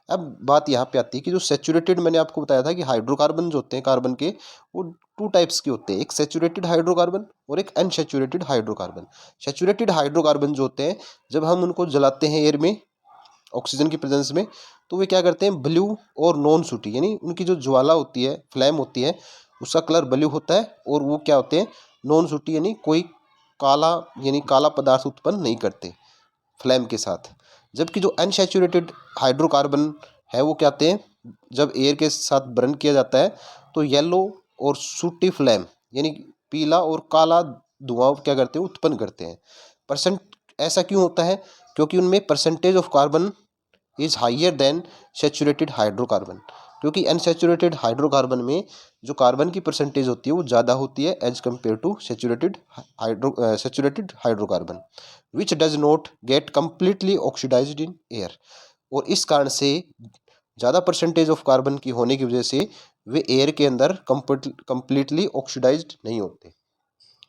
A: अब बात यहाँ पे आती है कि जो सैचुरेटेड, मैंने आपको बताया था कि हाइड्रोकार्बन जो होते हैं कार्बन के वो 2 टाइप्स के होते हैं, एक सैचुरेटेड हाइड्रोकार्बन और एक अनसैचुरेटेड हाइड्रोकार्बन। सैचुरेटेड हाइड्रोकार्बन जो होते हैं जब हम उनको जलाते हैं एयर में ऑक्सीजन की प्रेजेंस में, तो वे क्या करते हैं, ब्लू और नॉन सूटी, यानी उनकी जो ज्वाला होती है, फ्लेम होती है, उसका कलर ब्लू होता है, और वो क्या होते हैं, नॉन सूटी, यानी कोई काला यानी काला पदार्थ उत्पन्न नहीं करते फ्लेम के साथ। जबकि जो अनसैचुरेटेड हाइड्रोकार्बन है वो क्या आते हैं, जब एयर के साथ बर्न किया जाता है तो येलो और सूटी फ्लेम यानी पीला और काला धुआं क्या करते हैं, उत्पन्न करते हैं। परसेंट ऐसा क्यों होता है, क्योंकि उनमें percentage of carbon is higher than saturated hydrocarbon, क्योंकि अनसैचुरेटेड हाइड्रोकार्बन में जो कार्बन की परसेंटेज होती है वो ज़्यादा होती है as compare to saturated hydrocarbon which does not get completely oxidised in air. और इस कारण से ज़्यादा परसेंटेज ऑफ कार्बन की होने की वजह से वे एयर के अंदर कम्प्लीटली ऑक्सीडाइज्ड नहीं होते।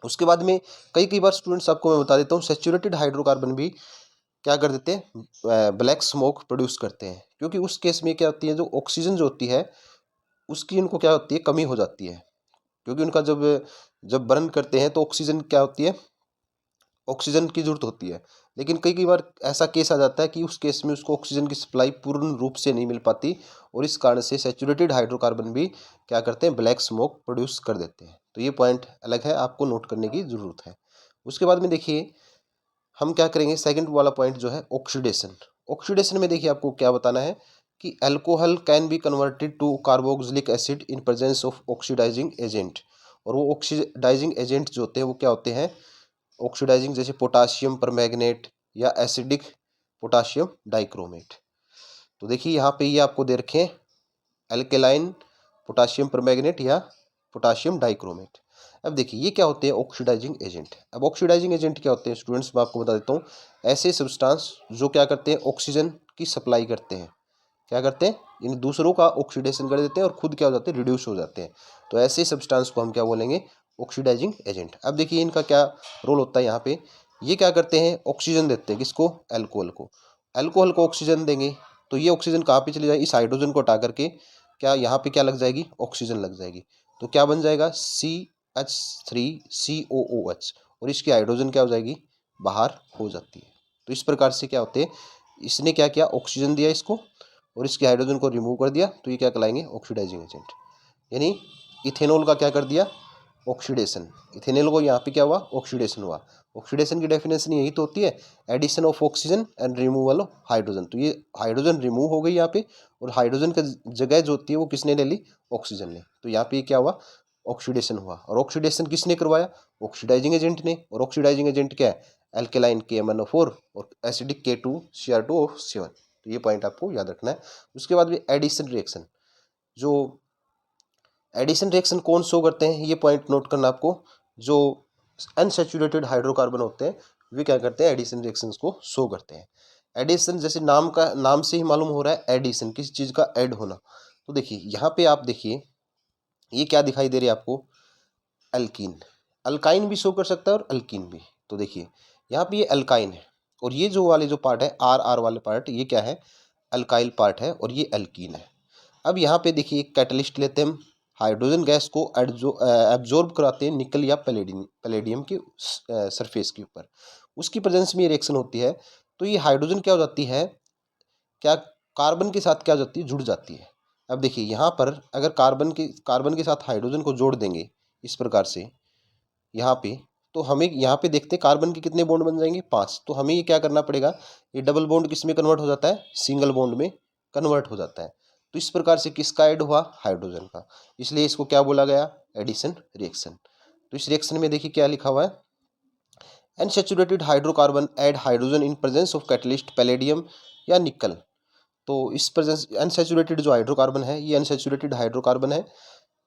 A: उसके बाद में कई बार स्टूडेंट्स आपको मैं बता देता हूँ, सैचुरेटेड हाइड्रोकार्बन भी क्या कर देते हैं, ब्लैक स्मोक प्रोड्यूस करते हैं, क्योंकि उस केस में क्या होती है, जो ऑक्सीजन जो होती है उसकी उनको क्या होती है, कमी हो जाती है, क्योंकि उनका जब बर्न करते हैं तो ऑक्सीजन क्या होती है, ऑक्सीजन की जरूरत होती है। लेकिन कई कई बार ऐसा केस आ जाता है कि उस केस में उसको ऑक्सीजन की सप्लाई पूर्ण रूप से नहीं मिल पाती और इस कारण से सैचुरेटेड हाइड्रोकार्बन भी क्या करते हैं, ब्लैक स्मोक प्रोड्यूस कर देते हैं। तो ये पॉइंट अलग है, आपको नोट करने की ज़रूरत है। उसके बाद में देखिए हम क्या करेंगे, सेकंड वाला पॉइंट जो है ऑक्सीडेशन। ऑक्सीडेशन में देखिए आपको क्या बताना है कि alcohol can be converted to carboxylic acid in presence of oxidising agent. और वो ऑक्सीडाइजिंग एजेंट जो होते हैं वो क्या होते हैं, ऑक्सीडाइजिंग, जैसे पोटाशियम परमैंगनेट या एसिडिक पोटाशियम डाइक्रोमेट। तो देखिए यहाँ पे ये आपको दे रखे हैं एल्केलाइन पोटाशियम परमैंगनेट या पोटाशियम डाइक्रोमेट। अब देखिए ये क्या होते हैं, ऑक्सीडाइजिंग एजेंट। अब ऑक्सीडाइजिंग एजेंट क्या होते हैं स्टूडेंट्स, मैं आपको बता देता हूँ। ऐसे सब्सटेंस जो क्या करते हैं, ऑक्सीजन की सप्लाई करते हैं, क्या करते हैं, इन दूसरों का ऑक्सीडेशन कर देते हैं और खुद क्या हो जाते हैं, रिड्यूस हो जाते हैं। तो ऐसे सब्सटेंस को हम क्या बोलेंगे, ऑक्सीडाइजिंग एजेंट। अब देखिए इनका क्या रोल होता है यहाँ पे, ये क्या करते हैं, ऑक्सीजन देते हैं किसको, अल्कोहल को। अल्कोहल को ऑक्सीजन देंगे तो ये ऑक्सीजन कहाँ पे चली जाएगी, इस हाइड्रोजन को हटा करके क्या यहाँ पे क्या लग जाएगी, ऑक्सीजन लग जाएगी। तो क्या बन जाएगा, CH3COOH, और इसकी हाइड्रोजन क्या हो जाएगी, बाहर हो जाती है। तो इस प्रकार से क्या होते हैं, इसने क्या किया, ऑक्सीजन दिया इसको और इसके हाइड्रोजन को रिमूव कर दिया, तो ये क्या कहलाएंगे, ऑक्सीडाइजिंग एजेंट। यानी इथेनॉल का क्या कर दिया, ऑक्सीडेशन। इथेनॉल को यहाँ पे क्या हुआ, ऑक्सीडेशन हुआ। ऑक्सीडेशन की डेफिनेशन यही तो होती है, addition of oxygen and removal of hydrogen. तो ये हाइड्रोजन रिमूव हो गई यहाँ पे और हाइड्रोजन की जगह जो होती है वो किसने ले ली, ऑक्सीजन ने। तो यहाँ पे क्या हुआ, ऑक्सीडेशन हुआ। और ऑक्सीडेशन किसने करवाया, ऑक्सीडाइजिंग एजेंट ने। और ऑक्सीडाइजिंग एजेंट क्या है, एल्केलाइन KMnO4 और एसिडिक K2Cr2O7। तो ये पॉइंट आपको याद रखना है। उसके बाद भी एडिशन रिएक्शन, जो एडिशन रिएक्शन कौन शो करते हैं, ये पॉइंट नोट करना आपको। जो अनसैचुरेटेड हाइड्रोकार्बन होते हैं वे क्या करते हैं, एडिशन रिएक्शंस को शो करते हैं। एडिशन जैसे नाम से ही मालूम हो रहा है, एडिशन किसी चीज़ का ऐड होना। तो देखिए यहाँ पे आप देखिए ये क्या दिखाई दे रही है आपको, अल्कीन। अल्काइन भी शो कर सकता है और अल्कीन भी। तो देखिए यहाँ पे ये अल्काइन है और ये जो वाले जो पार्ट है आर वाले पार्ट, ये क्या है, अल्काइल पार्ट है और ये अल्कीन है। अब यहाँ पे देखिए कैटलिस्ट लेते हैं हम, हाइड्रोजन गैस को एब्जॉर्ब कराते हैं निकल या पैलेडियम के सरफेस के ऊपर। उसकी प्रेजेंस में ये रिएक्शन होती है। तो ये हाइड्रोजन क्या हो जाती है, क्या कार्बन के साथ क्या हो जाती है, जुड़ जाती है। अब देखिए यहाँ पर अगर कार्बन के साथ हाइड्रोजन को जोड़ देंगे इस प्रकार से यहाँ पे, तो हमें यहाँ पे देखते हैं कार्बन के कितने बॉन्ड बन जाएंगे, 5। तो हमें ये क्या करना पड़ेगा, ये डबल बॉन्ड किस में कन्वर्ट हो जाता है, सिंगल बॉन्ड में कन्वर्ट हो जाता है। तो इस प्रकार से किसका ऐड हुआ, हाइड्रोजन का। इसलिए इसको क्या बोला गया, एडिशन रिएक्शन। तो इस रिएक्शन में देखिए क्या लिखा हुआ है, unsaturated hydrocarbon add hydrogen in presence of catalyst palladium या निकल। तो इस प्रेजेंस अनसैचुरेटेड जो हाइड्रोकार्बन है, ये अनसैचुरेटेड हाइड्रोकार्बन है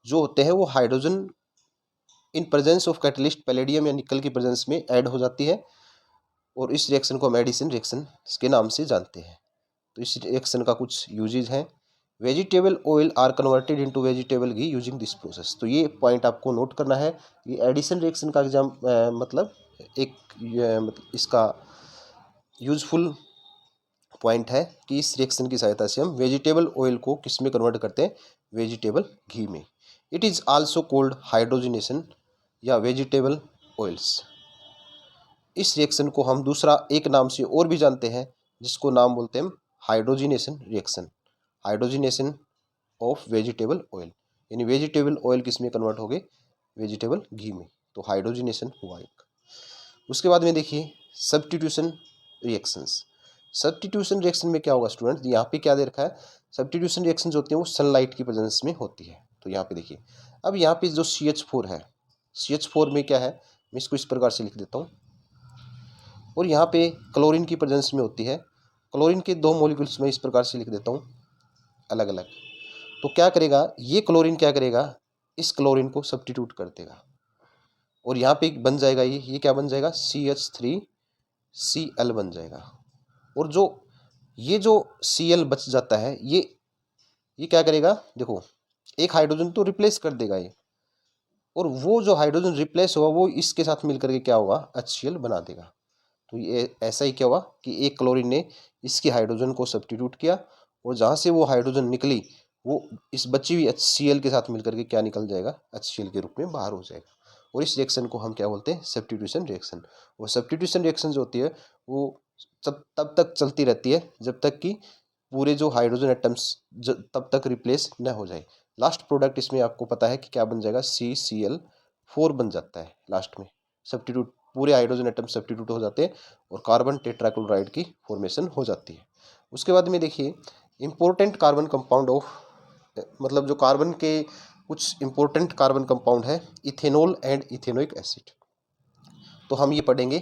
A: जो होते हैं वो hydrogen in presence of catalyst palladium या निकल की प्रेजेंस में ऐड हो जाती है और इस रिएक्शन को हम एडिशन रिएक्शन के नाम से जानते हैं। तो इस रिएक्शन का कुछ यूजेज हैं, vegetable oil are converted into vegetable ghee using this process. तो ये पॉइंट आपको नोट करना है। ये एडिशन रिएक्शन का एग्जाम मतलब एक मतलब इसका यूजफुल पॉइंट है कि इस रिएक्शन की सहायता से हम वेजिटेबल ऑयल को किस में कन्वर्ट करते हैं, वेजिटेबल घी में। It is also cold hydrogenation या वेजिटेबल ऑयल्स। इस रिएक्शन को हम दूसरा एक नाम से और भी जानते हैं जिसको नाम बोलते हैं हम hydrogenation reaction, hydrogenation of vegetable oil. यानी वेजिटेबल ऑयल किस में कन्वर्ट हो गए, वेजिटेबल घी में। तो हाइड्रोजिनेशन हुआ एक। उसके बाद में देखिए सब्स्टिट्यूशन रिएक्शंस। सब्स्टिट्यूशन रिएक्शन में क्या होगा स्टूडेंट, यहाँ पे क्या दे रखा है, सब्स्टिट्यूशन रिएक्शन होती है वो सनलाइट की प्रेजेंस में होती है। तो यहाँ पे देखिए अब यहाँ पे जो CH4 है, CH4 में क्या है, मैं इसको इस प्रकार से लिख देता हूँ। और यहाँ पे क्लोरीन की प्रेजेंस में होती है। क्लोरीन के 2 मॉलिक्यूल्स में इस प्रकार से लिख देता हूँ अलग अलग। तो क्या करेगा ये क्लोरीन, क्या करेगा, इस क्लोरीन को सब्स्टिट्यूट कर देगा और यहाँ पे बन जाएगा ये क्या बन जाएगा, CH3Cl बन जाएगा। और जो Cl बच जाता है ये क्या करेगा, देखो एक हाइड्रोजन तो रिप्लेस कर देगा ये, और वो जो हाइड्रोजन रिप्लेस होगा वो इसके साथ मिलकर के क्या होगा, HCl बना देगा। तो ये ऐसा ही क्या हुआ कि एक क्लोरीन ने इसकी हाइड्रोजन को सब्स्टिट्यूट किया और जहाँ से वो हाइड्रोजन निकली वो इस बची हुई HCl के साथ मिलकर के क्या निकल जाएगा, HCl के रूप में बाहर हो जाएगा। और इस रिएक्शन को हम क्या बोलते हैं, सब्स्टिट्यूशन रिएक्शन। वो सब्स्टिट्यूशन रिएक्शन जो होती है वो तब तक चलती रहती है जब तक कि पूरे जो हाइड्रोजन एटम्स तब तक रिप्लेस न हो जाए। लास्ट प्रोडक्ट इसमें आपको पता है कि क्या बन जाएगा, CCl4 बन जाता है लास्ट में। सब्स्टिट्यूट पूरे हाइड्रोजन एटम सब्स्टिट्यूट हो जाते हैं और कार्बन टेट्राक्लोराइड की फॉर्मेशन हो जाती है। उसके बाद में देखिए इंपॉर्टेंट कार्बन कंपाउंड ऑफ, मतलब जो कार्बन के कुछ इंपॉर्टेंट कार्बन कंपाउंड है, इथेनॉल एंड इथेनोइक एसिड। तो हम ये पढ़ेंगे।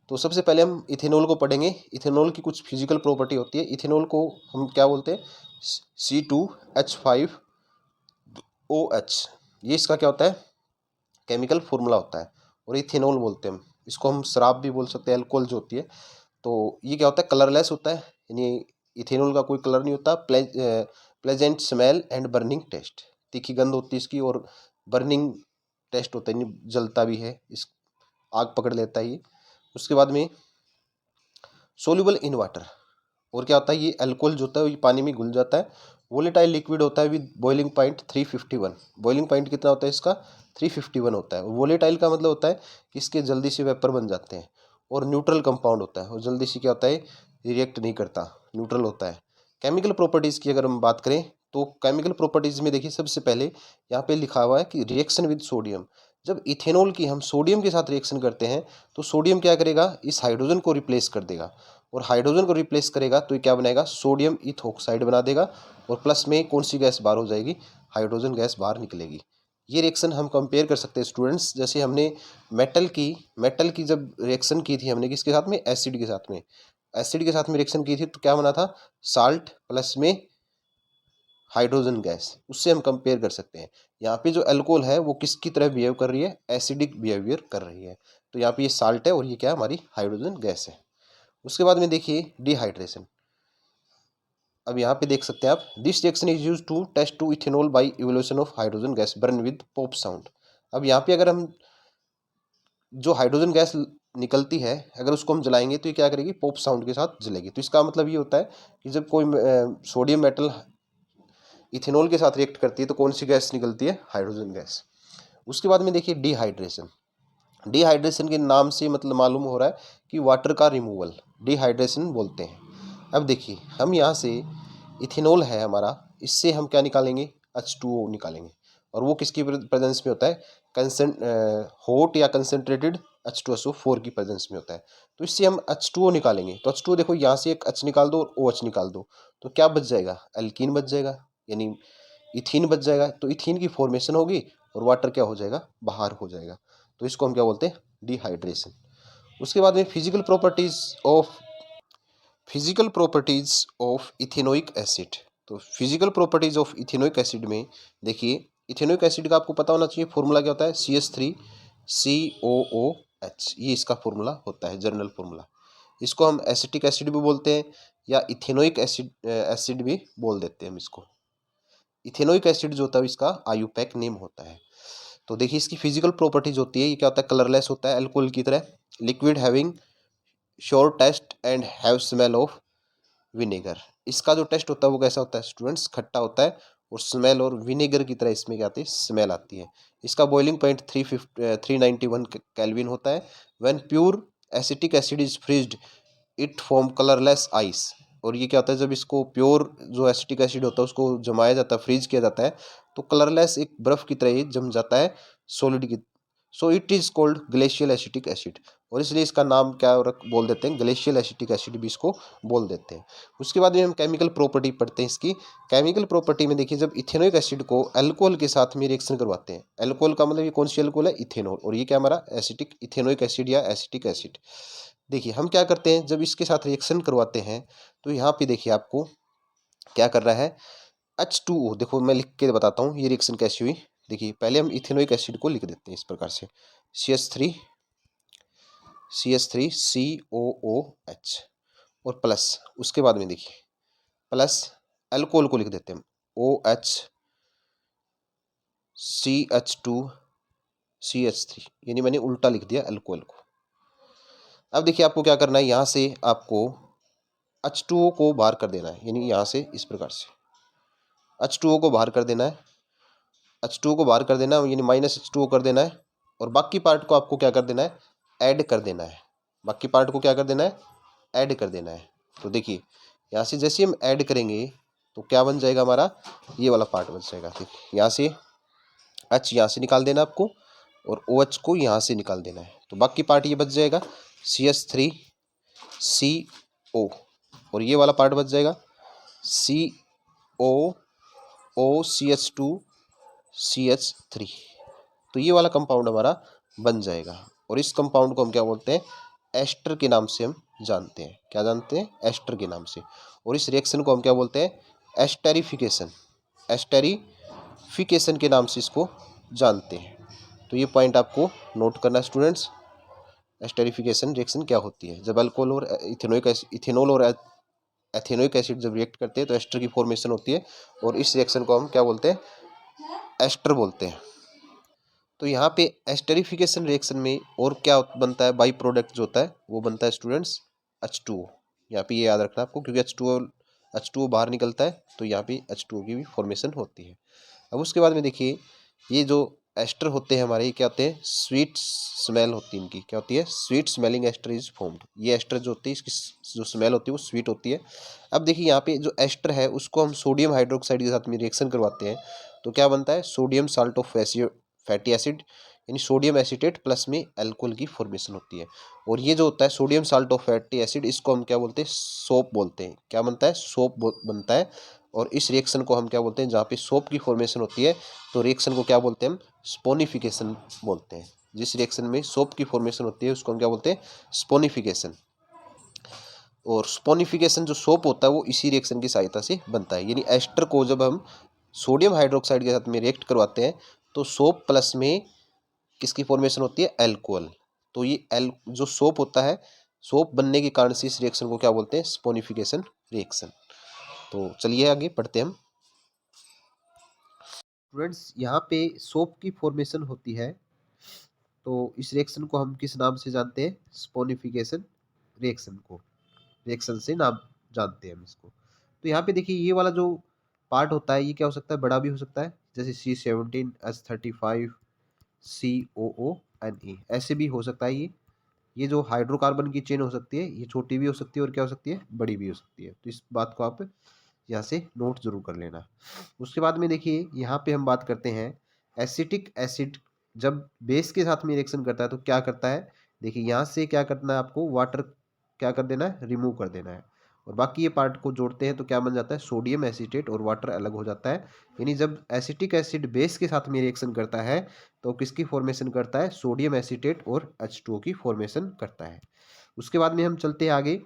A: तो सबसे पहले हम इथेनॉल को पढ़ेंगे। इथेनॉल की कुछ फिजिकल प्रॉपर्टी होती है। इथेनॉल को हम क्या बोलते हैं, C2H5OH, ये इसका क्या होता है, केमिकल फॉर्मूला होता है। और इथेनॉल बोलते हैं हम इसको, हम शराब भी बोल सकते हैं, अल्कोहल जो होती है। तो ये क्या होता है, कलरलेस होता है, यानी इथेनॉल का कोई कलर नहीं होता। Pleasant smell and burning taste, तीखी गंध होती है इसकी, और बर्निंग टेस्ट होता है, यानी जलता भी है, इस आग पकड़ लेता है ये। उसके बाद में सोल्यूबल इन वाटर, और क्या होता है, ये अल्कोहल जो होता है ये पानी में घुल जाता है। वोलेटाइल लिक्विड होता है with boiling point 351। Boiling point कितना होता है इसका, 351 होता है। वोलेटाइल का मतलब होता है कि इसके जल्दी से वेपर बन जाते हैं। और न्यूट्रल कंपाउंड होता है, और जल्दी से क्या होता है, रिएक्ट नहीं करता, न्यूट्रल होता है। केमिकल प्रॉपर्टीज़ की अगर हम बात करें तो केमिकल प्रॉपर्टीज़ में देखिए सबसे पहले यहाँ पे लिखा हुआ है कि रिएक्शन विद सोडियम। जब इथेनॉल की हम सोडियम के साथ रिएक्शन करते हैं तो सोडियम क्या करेगा, इस हाइड्रोजन को रिप्लेस कर देगा, और हाइड्रोजन को रिप्लेस करेगा तो ये क्या बनाएगा, सोडियम इथोक्साइड बना देगा। और प्लस में कौन सी गैस बाहर हो जाएगी, हाइड्रोजन गैस बाहर निकलेगी। ये रिएक्शन हम कंपेयर कर सकते हैं स्टूडेंट्स, जैसे हमने मेटल की जब रिएक्शन की थी हमने किसके साथ में, एसिड के साथ में। एसिड के साथ में रिएक्शन की थी तो क्या बना था, साल्ट प्लस में हाइड्रोजन गैस, उससे हम कंपेयर कर सकते हैं। यहाँ पे जो अल्कोहल है वो किसकी तरह बिहेव कर रही है, एसिडिक बिहेवियर कर रही है। तो यहाँ पे ये साल्ट है और ये क्या है, हमारी हाइड्रोजन गैस है। उसके बाद में देखिए डिहाइड्रेशन। अब यहाँ पे देख सकते हैं आप, this reaction is use to test to ethanol by evolution of hydrogen gas burn with pop sound. अब यहाँ पे अगर हम जो हाइड्रोजन गैस निकलती है अगर उसको हम जलाएंगे तो ये क्या करेगी, पॉप साउंड के साथ जलेगी। तो इसका मतलब ये होता है कि जब कोई सोडियम मेटल इथेनॉल के साथ रिएक्ट करती है तो कौन सी गैस निकलती है, हाइड्रोजन गैस। उसके बाद में देखिए डिहाइड्रेशन। डिहाइड्रेशन के नाम से मतलब मालूम हो रहा है कि वाटर का रिमूवल, डिहाइड्रेशन बोलते हैं। अब देखिए हम यहाँ से इथेनॉल है हमारा, इससे हम क्या निकालेंगे, H2O निकालेंगे। और वो किसकी प्रेजेंस में होता है, हॉट या कंसनट्रेटेड H2SO4 की प्रेजेंस में होता है। तो इससे हम H2O निकालेंगे। तो H2O देखो यहाँ से एक H निकाल दो और OH निकाल दो, तो क्या बच जाएगा, एल्कीन बच जाएगा, यानी इथीन बच जाएगा। तो इथीन की फॉर्मेशन होगी और वाटर क्या हो जाएगा, बाहर हो जाएगा। तो इसको हम क्या बोलते हैं, डिहाइड्रेशन। उसके बाद में physical properties of ethanoic acid. तो physical properties of ethanoic acid में देखिए, इथेनोइक एसिड का आपको पता होना चाहिए फॉर्मूला क्या होता है, CH3COOH, ये इसका फॉर्मूला होता है, जनरल फॉर्मूला। इसको हम एसिटिक एसिड भी बोलते हैं या इथेनोइक एसिड भी बोल देते हैं हम इसको। इथेनोइक एसिड जो होता है इसका आयुपैक नेम होता है। तो देखिए इसकी फिजिकल प्रॉपर्टीज होती है, ये क्या होता है, कलरलेस होता है अल्कोहल की तरह, liquid having sour taste and have smell of vinegar. इसका जो टेस्ट होता है वो कैसा होता है स्टूडेंट्स, खट्टा होता है, और स्मेल और विनेगर की तरह इसमें क्या आती है, स्मेल आती है। इसका बॉइलिंग पॉइंट 391 केल्विन होता है। When pure acetic acid is freezed it form colourless ice. और ये क्या होता है, जब इसको प्योर जो एसिटिक एसिड होता है उसको जमाया जाता है, फ्रीज किया जाता है, तो कलरलेस एक बर्फ की तरह ये जम जाता है सॉलिड की। So it is called glacial acetic acid, और इसलिए इसका नाम क्या बोल देते हैं, ग्लेशियल एसिटिक एसिड भी इसको बोल देते हैं। उसके बाद में हम केमिकल प्रॉपर्टी पढ़ते हैं इसकी। केमिकल प्रॉपर्टी में देखिए, जब इथेनोइक एसिड को अल्कोहल के साथ में रिएक्शन करवाते हैं, अल्कोहल का मतलब ये कौन सी अल्कोहल है, इथेनॉल, और ये क्या हमारा एसिटिक इथेनोइक एसिड या एसिटिक एसिड। देखिए हम क्या करते हैं, जब इसके साथ रिएक्शन करवाते हैं तो यहाँ पे देखिए आपको क्या कर रहा है, H2O। देखो मैं लिख के बताता हूँ ये रिएक्शन कैसी हुई। देखिए पहले हम इथेनोइक एसिड को लिख देते हैं इस प्रकार से, CH3COOH, और प्लस, उसके बाद में देखिए प्लस अल्कोहल को लिख देते हैं हम, OHCH2CH3, यानी मैंने उल्टा लिख दिया अल्कोहल को। अब देखिए आपको क्या करना है, यहाँ से आपको H2O को बाहर कर देना है, यानी यहाँ से इस प्रकार से H2O को बाहर कर देना है, H2O को बाहर कर देना है, यानी -H2O कर देना है। और बाकी पार्ट को आपको क्या कर देना है, ऐड कर देना है। बाकी पार्ट को क्या कर देना है, ऐड कर देना है। तो देखिए यहाँ से जैसे हम ऐड करेंगे तो क्या बन जाएगा हमारा, ये वाला पार्ट बन जाएगा। देखिए यहाँ से एच यहाँ से निकाल देना आपको और ओ एच को यहाँ से निकाल देना है। तो बाकी पार्ट ये बच जाएगा CH3CO, और ये वाला पार्ट बच जाएगा COOCH2CH3। तो ये वाला कंपाउंड हमारा बन जाएगा, और इस कंपाउंड को हम क्या बोलते हैं, एस्टर के नाम से हम जानते हैं। क्या जानते हैं, एस्टर के नाम से। और इस रिएक्शन को हम क्या बोलते हैं, एस्टेरिफिकेशन। एस्टेरिफिकेशन के नाम से इसको जानते हैं। तो ये पॉइंट आपको नोट करना है स्टूडेंट्स। एस्टेरिफिकेशन रिएक्शन क्या होती है, जब अल्कोहल और इथेनॉल और एथेनोइक एसिड जब रिएक्ट करते हैं तो एस्टर की फॉर्मेशन होती है, और इस रिएक्शन को हम क्या बोलते हैं, एस्टर बोलते हैं। तो यहाँ पे एस्टेरिफिकेशन रिएक्शन में और क्या बनता है, बाई प्रोडक्ट जो होता है वो बनता है स्टूडेंट्स H2O। यहाँ पे ये याद रखना आपको, क्योंकि H2O बाहर निकलता है तो यहाँ पे H2O की भी फॉर्मेशन होती है। अब उसके बाद में देखिए ये जो एस्टर होते हैं हमारे, ये क्या होते हैं, स्वीट स्मेल होती है इनकी। क्या होती है, sweet smelling ester is formed. ये एस्टर जो होती है इसकी जो स्मेल होती है वो स्वीट होती है। अब देखिए यहाँ पे जो एस्टर है उसको हम सोडियम हाइड्रोक्साइड के साथ में रिएक्शन करवाते हैं तो क्या बनता है, sodium salt of fatty acid, यानी सोडियम एसीटेट प्लस में अल्कोहल की फॉर्मेशन होती है। और ये जो होता है sodium salt of fatty acid, इसको हम क्या बोलते हैं, सोप बोलते हैं। क्या बनता है, सोप बनता है। और इस रिएक्शन को हम क्या बोलते हैं, जहाँ पे सोप की फॉर्मेशन होती है तो रिएक्शन को क्या बोलते हैं, हम स्पोनिफिकेशन बोलते हैं। जिस रिएक्शन में सोप की फॉर्मेशन होती है उसको हम क्या बोलते हैं, स्पोनिफिकेशन। और स्पोनिफिकेशन जो सोप होता है वो इसी रिएक्शन की सहायता से बनता है। यानी एस्टर को जब हम सोडियम हाइड्रोक्साइड के साथ में रिएक्ट करवाते हैं तो सोप प्लस में किसकी फॉर्मेशन होती है, अल्कोहल। तो ये जो सोप होता है, सोप बनने के कारण से इस रिएक्शन को क्या बोलते हैं, स्पोनिफिकेशन रिएक्शन। तो चलिए आगे पढ़ते हैं हम। स्टूडेंट्स यहाँ पे सोप की फॉर्मेशन होती है तो इस रिएक्शन को हम किस नाम से जानते हैं, स्पोनिफिकेशन रिएक्शन को, रिएक्शन से नाम जानते हैं हम इसको। तो यहाँ पे देखिए ये वाला जो पार्ट होता है ये क्या हो सकता है, बड़ा भी हो सकता है, जैसे C17H35COO ऐसे भी हो सकता है। ये जो हाइड्रोकार्बन की चेन हो सकती है ये छोटी भी हो सकती है और क्या हो सकती है, बड़ी भी हो सकती है। तो इस बात को आप यहाँ से नोट जरूर कर लेना। उसके बाद में देखिए यहाँ पे हम बात करते हैं एसिटिक एसिड जब बेस के साथ में रिएक्शन करता है तो क्या करता है। देखिए यहाँ से क्या करना है आपको, वाटर क्या कर देना है, रिमूव कर देना है। और बाकी ये पार्ट को जोड़ते हैं तो क्या बन जाता है, सोडियम एसीटेट और वाटर अलग हो जाता है। यानी जब एसिटिक एसिड बेस के साथ में रिएक्शन करता है तो किसकी फॉर्मेशन करता है, सोडियम एसीटेट और H2O की फॉर्मेशन करता है। उसके बाद में हम चलते हैं आगे।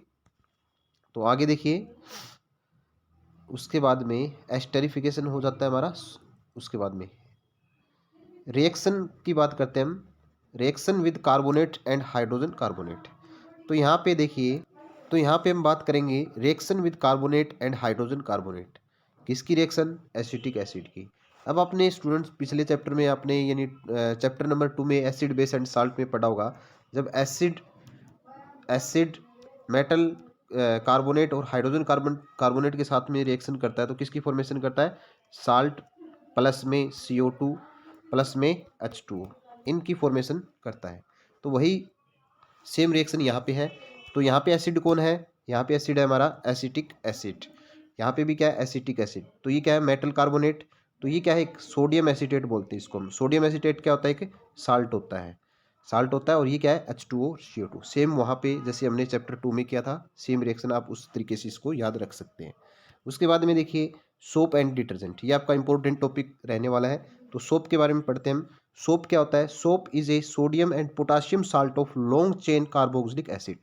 A: तो आगे देखिए उसके बाद में एस्टेरिफिकेशन हो जाता है हमारा। उसके बाद में रिएक्शन की बात करते हैं हम, reaction with carbonate and hydrogen carbonate. तो यहाँ पे देखिए, तो यहाँ पे हम बात करेंगे reaction with carbonate and hydrogen carbonate. किसकी रिएक्शन, एसिटिक एसिड की। अब आपने स्टूडेंट्स पिछले चैप्टर में आपने यानी चैप्टर नंबर 2 में एसिड बेस एंड साल्ट में पढ़ा होगा, जब एसिड मेटल कार्बोनेट और हाइड्रोजन कार्बोनेट के साथ में रिएक्शन करता है तो किसकी फॉर्मेशन करता है, साल्ट प्लस में CO2 प्लस में H2O, इनकी फॉर्मेशन करता है। तो वही सेम रिएक्शन यहाँ पे है। तो यहाँ पे एसिड कौन है, यहाँ पे एसिड है हमारा एसिटिक एसिड। यहाँ पे भी क्या है, एसिटिक एसिड। तो ये क्या है, मेटल कार्बोनेट। तो ये क्या है, एक सोडियम एसीटेट बोलते हैं इसको हम। सोडियम एसीटेट क्या होता है, कि साल्ट होता है, साल्ट होता है। और ये क्या है, H2O CO2। सेम वहाँ पे जैसे हमने चैप्टर 2 में किया था सेम रिएक्शन, आप उस तरीके से इसको याद रख सकते हैं। उसके बाद में देखिए सोप एंड डिटर्जेंट, ये आपका इंपॉर्टेंट टॉपिक रहने वाला है। तो सोप के बारे में पढ़ते हैं हम। सोप क्या होता है, soap is a sodium and potassium salt of long chain carboxylic acid.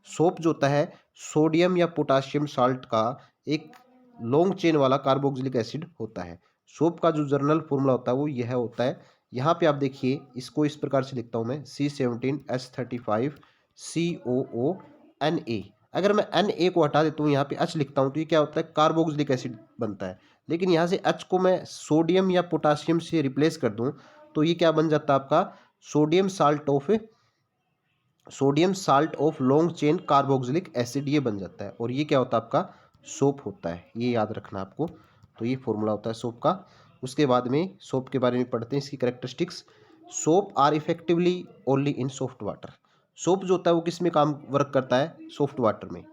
A: Soap जो होता है सोडियम या पोटाशियम साल्ट का एक लॉन्ग चेन वाला कार्बोक्सिलिक एसिड होता है। सोप का जो जर्नल फॉर्मूला होता है वो यह होता है, यहाँ पे आप देखिए इसको इस प्रकार से लिखता हूँ मैं, C17H35COO Na। अगर मैं Na को हटा देता हूँ यहाँ पे H लिखता हूँ तो ये क्या होता है, कार्बोक्सिलिक एसिड बनता है। लेकिन यहाँ से H को मैं सोडियम या पोटाशियम से रिप्लेस कर दूँ तो ये क्या बन जाता है आपका, sodium salt of long chain carboxylic acid, ये बन जाता है। और ये क्या होता है आपका, सोप होता है। ये याद रखना आपको। तो ये फॉर्मूला होता है सोप का। उसके बाद में सोप के बारे में पढ़ते हैं, इसकी characteristics. Soap are effectively only in soft water. Soap जो होता है वो किस में काम वर्क करता है? सॉफ्ट वाटर में,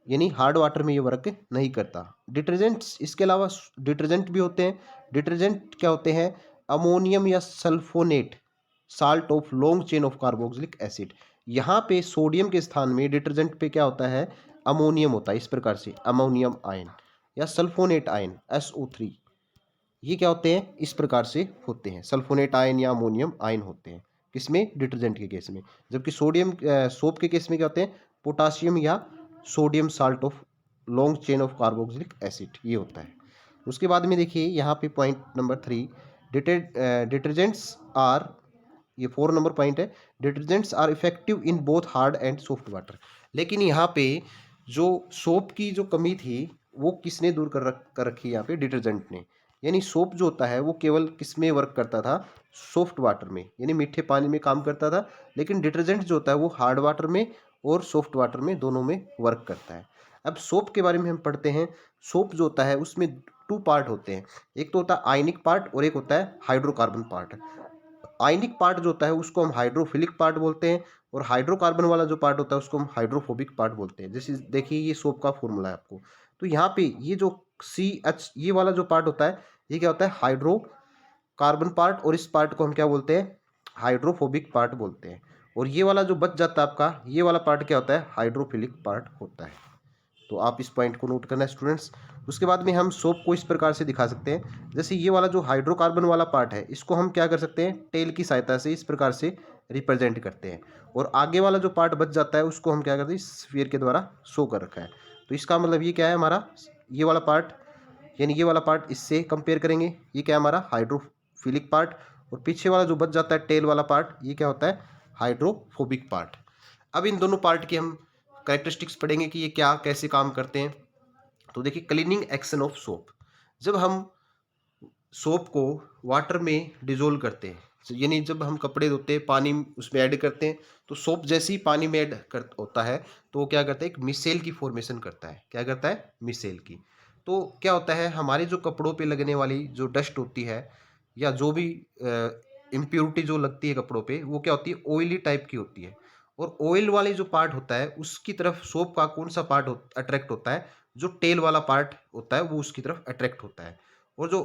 A: यानी हार्ड वाटर में ये वर्क नहीं करता। डिटर्जेंट्स, इसके अलावा डिटर्जेंट भी होते हैं। डिटर्जेंट क्या होते हैं? अमोनियम या sulphonate salt of long chain of carboxylic acid. यहाँ पे सोडियम के स्थान में डिटर्जेंट पे क्या होता है? अमोनियम होता है, इस प्रकार से अमोनियम आयन या सल्फोनेट आयन SO3। ये क्या होते हैं? इस प्रकार से होते हैं, सल्फोनेट आयन या अमोनियम आयन होते हैं। किसमें? डिटर्जेंट के केस में। जबकि सोडियम सोप के केस में क्या होते हैं? पोटासियम या sodium salt of long chain of carboxylic acid, ये होता है। उसके बाद में देखिए यहाँ पे पॉइंट नंबर 3, डिटर्जेंट्स आर, ये 4 नंबर पॉइंट है, detergents are effective in both hard and soft water. लेकिन यहाँ पे जो सोप की जो कमी थी वो किसने दूर कर रखी? यहाँ पे डिटर्जेंट ने। यानी सोप जो होता है वो केवल किस में वर्क करता था? सॉफ्ट वाटर में, यानी मीठे पानी में काम करता था। लेकिन डिटर्जेंट जो होता है वो हार्ड वाटर में और सॉफ्ट वाटर में, दोनों में वर्क करता है। अब सोप के बारे में हम पढ़ते हैं। सोप जो होता है उसमें 2 पार्ट होते हैं, एक तो होता है आयनिक पार्ट और एक होता है हाइड्रोकार्बन पार्ट। आयनिक पार्ट जो होता है उसको हम हाइड्रोफिलिक पार्ट बोलते हैं, और हाइड्रोकार्बन वाला जो पार्ट होता है उसको हम हाइड्रोफोबिक पार्ट बोलते हैं। जैसे देखिए ये सोप का फॉर्मूला है आपको, तो यहाँ पे ये जो CH ये वाला जो पार्ट होता है ये क्या होता है? हाइड्रोकार्बन पार्ट, और इस पार्ट को हम क्या बोलते हैं? हाइड्रोफोबिक पार्ट बोलते हैं। और ये वाला जो बच जाता है आपका, ये वाला पार्ट क्या होता है? हाइड्रोफिलिक पार्ट होता है। तो आप इस पॉइंट को नोट करना स्टूडेंट्स। उसके बाद में हम सोप को इस प्रकार से दिखा सकते हैं, जैसे ये वाला जो हाइड्रोकार्बन वाला पार्ट है इसको हम क्या कर सकते हैं? टेल की सहायता से इस प्रकार से रिप्रेजेंट करते हैं, और आगे वाला जो पार्ट बच जाता है उसको हम क्या करते हैं? स्फीयर के द्वारा शो कर रखा है। तो इसका मतलब ये क्या है हमारा? ये वाला पार्ट, यानी ये वाला पार्ट इससे कंपेयर करेंगे, ये क्या है हमारा? Hydrophilic part. और पीछे वाला जो बच जाता है टेल वाला पार्ट, ये क्या होता है? Hydrophobic part. अब इन दोनों पार्ट की हम कैरेक्टरिस्टिक्स पढ़ेंगे कि ये क्या कैसे काम करते हैं। तो देखिए क्लीनिंग एक्शन ऑफ सोप, जब हम सोप को वाटर में डिजोल्व करते हैं, यानी जब हम कपड़े धोते हैं पानी उसमें ऐड करते हैं, तो सोप जैसे ही पानी में ऐड कर होता है तो वो क्या करता है? एक मिसेल की फॉर्मेशन करता है। क्या करता है? मिसेल की। तो क्या होता है? हमारे जो कपड़ों पे लगने वाली जो डस्ट होती है या जो भी इम्प्योरिटी जो लगती है कपड़ों पे, वो क्या होती है? ऑयली टाइप की होती है। और ऑयल वाले जो पार्ट होता है उसकी तरफ सोप का कौन सा पार्ट अट्रैक्ट होता है? जो टेल वाला पार्ट होता है वो उसकी तरफ अट्रैक्ट होता है। और जो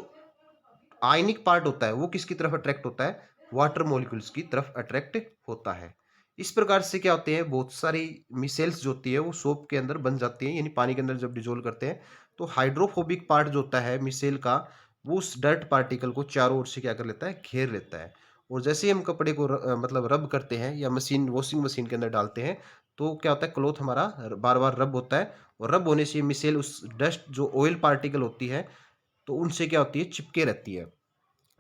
A: आयनिक पार्ट होता है वो किसकी तरफ अट्रैक्ट होता है? वाटर मॉलिक्यूल्स की तरफ अट्रैक्ट होता है। इस प्रकार से क्या होते हैं? बहुत सारी मिसेल्स जो होती है वो सोप के अंदर बन जाती हैं, यानी पानी के अंदर जब डिजोल्व करते हैं। तो हाइड्रोफोबिक पार्ट जो होता है मिसेल का, वो उस डर्ट पार्टिकल को चारों ओर से क्या कर लेता है? घेर लेता है। और जैसे ही हम कपड़े को मतलब रब करते हैं या मशीन वॉशिंग मशीन के अंदर डालते हैं, तो क्या होता है? क्लॉथ हमारा बार बार रब होता है, और रब होने से मिसेल उस डस्ट जो ऑयल पार्टिकल होती है तो उनसे क्या होती है? चिपके रहती है।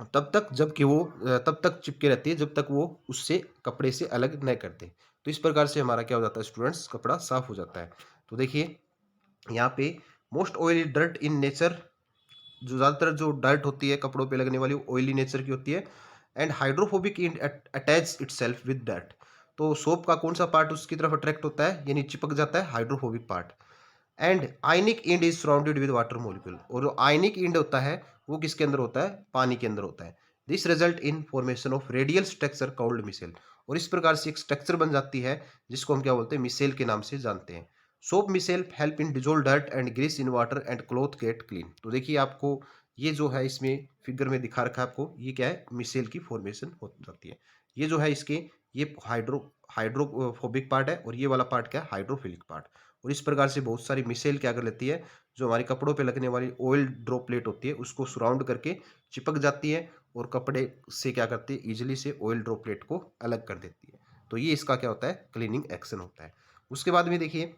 A: तब तक चिपके रहती है जब तक वो उससे कपड़े से अलग न कर दे। तो इस प्रकार से हमारा क्या हो जाता है स्टूडेंट्स? कपड़ा साफ हो जाता है। तो देखिए यहाँ पे most oily dirt in nature, जो ज़्यादातर जो डर्ट होती है कपड़ों पे लगने वाली वो ऑयली नेचर की होती है। And hydrophobic in attach itself with dirt, तो सोप का कौन सा पार्ट उसकी तरफ अट्रैक्ट होता है यानी चिपक जाता है? Hydrophobic part. And ionic end is surrounded with water molecule, और जो आयनिक इंड होता है वो किसके अंदर होता है? पानी के अंदर होता है। This result in formation of radial structure called micelle, और इस प्रकार से एक स्ट्रक्चर बन जाती है जिसको हम क्या बोलते हैं? मिसेल के नाम से जानते हैं। Soap micelle help in dissolve dirt and grease in water and cloth get clean. तो देखिए आपको ये जो है इसमें फिगर में दिखा रखा है आपको, ये क्या है? मिसेल की फॉर्मेशन हो जाती है। ये जो है इसके, ये हाइड्रोफोबिक पार्ट है, और ये वाला पार्ट क्या है? Hydrophilic part. और इस प्रकार से बहुत सारी मिसेल क्या कर लेती है? जो हमारे कपड़ों पे लगने वाली ऑयल ड्रॉपलेट होती है उसको सराउंड करके चिपक जाती है, और कपड़े से क्या करती है? इजीली से ऑयल ड्रॉपलेट को अलग कर देती है। तो ये इसका क्या होता है? क्लीनिंग एक्शन होता है। उसके बाद में देखिए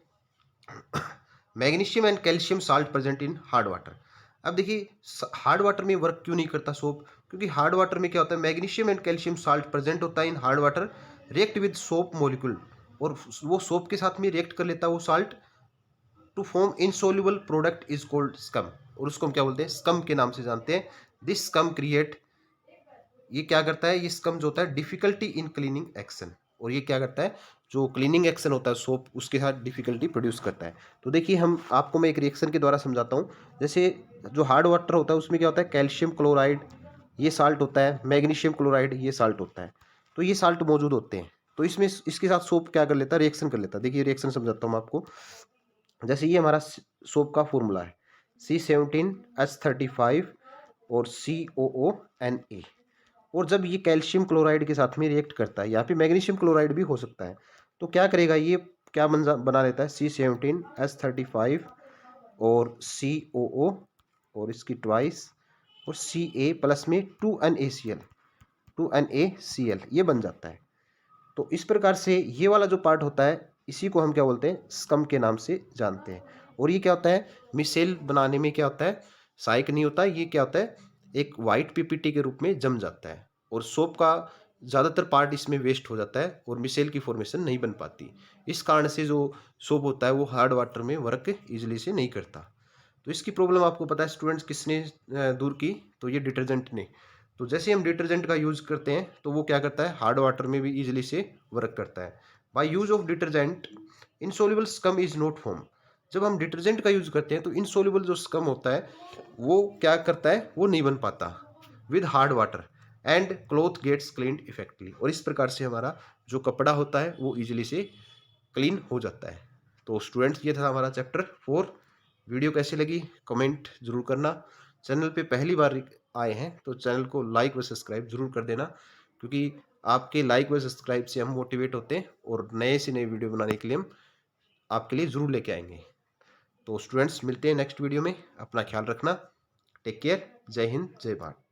A: magnesium and calcium salt present in hard water. अब देखिए हार्ड वाटर में वर्क क्यों नहीं करता सोप? क्योंकि हार्ड वाटर में क्या होता है? Magnesium and calcium salt present होता है in hard water, react with soap molecule, और वो सोप के साथ में रिएक्ट कर लेता है वो salt, to form insoluble product is called scum, और उसको हम क्या बोलते हैं? स्कम के नाम से जानते हैं। दिस स्कम क्रिएट, ये क्या करता है? ये स्कम जो होता है डिफिकल्टी इन क्लीनिंग एक्शन, और ये क्या करता है? जो क्लीनिंग एक्शन होता है सोप उसके साथ डिफिकल्टी प्रोड्यूस करता है। तो देखिए हम आपको मैं एक रिएक्शन के द्वारा समझाता हूँ। जैसे जो हार्ड वाटर होता है उसमें क्या होता है? कैल्शियम क्लोराइड ये साल्ट होता है, मैग्नीशियम क्लोराइड ये साल्ट होता है। तो ये साल्ट मौजूद होते हैं, तो इसमें इसके साथ सोप क्या कर लेता है, रिएक्शन कर लेता है। देखिए रिएक्शन समझाता हूँ मैं आपको। जैसे ये हमारा सोप का फॉर्मूला है C17H35 और COONA, और जब ये कैल्शियम क्लोराइड के साथ में रिएक्ट करता है, यहाँ पे मैग्नीशियम क्लोराइड भी हो सकता है, तो क्या करेगा ये, क्या बना लेता है C17H35 और COO और इसकी ट्वाइस और Ca प्लस में 2NaCl ये बन जाता है। तो इस प्रकार से ये वाला जो पार्ट होता है इसी को हम क्या बोलते हैं, स्कम के नाम से जानते हैं। और ये क्या होता है, मिसेल बनाने में क्या होता है, सहायक नहीं होता, ये क्या होता है, एक वाइट पीपीटी के रूप में जम जाता है, और सोप का ज़्यादातर पार्ट इसमें वेस्ट हो जाता है और मिसेल की फॉर्मेशन नहीं बन पाती। इस कारण से जो सोप होता है वो हार्ड वाटर में वर्क इजीली से नहीं करता। तो इसकी प्रॉब्लम आपको पता है स्टूडेंट्स किसने दूर की, तो ये डिटर्जेंट ने। तो जैसे हम डिटर्जेंट का यूज़ करते हैं तो वो क्या करता है, हार्ड वाटर में भी इजीली से वर्क करता है। By use of detergent insoluble scum is not form. जब हम डिटर्जेंट का यूज़ करते हैं तो इनसॉल्युबल जो स्कम होता है वो क्या करता है, वो नहीं बन पाता with hard water and cloth gets cleaned effectively. और इस प्रकार से हमारा जो कपड़ा होता है वो इजीली से क्लीन हो जाता है। तो स्टूडेंट्स ये था हमारा चैप्टर 4। वीडियो कैसी लगी कमेंट जरूर करना। चैनल पे पहली बार आए हैं तो चैनल को लाइक व सब्सक्राइब जरूर कर देना, क्योंकि आपके लाइक व सब्सक्राइब से हम मोटिवेट होते हैं और नए से नए वीडियो बनाने के लिए हम आपके लिए ज़रूर लेके आएंगे। तो स्टूडेंट्स मिलते हैं नेक्स्ट वीडियो में, अपना ख्याल रखना, टेक केयर, जय हिंद जय भारत।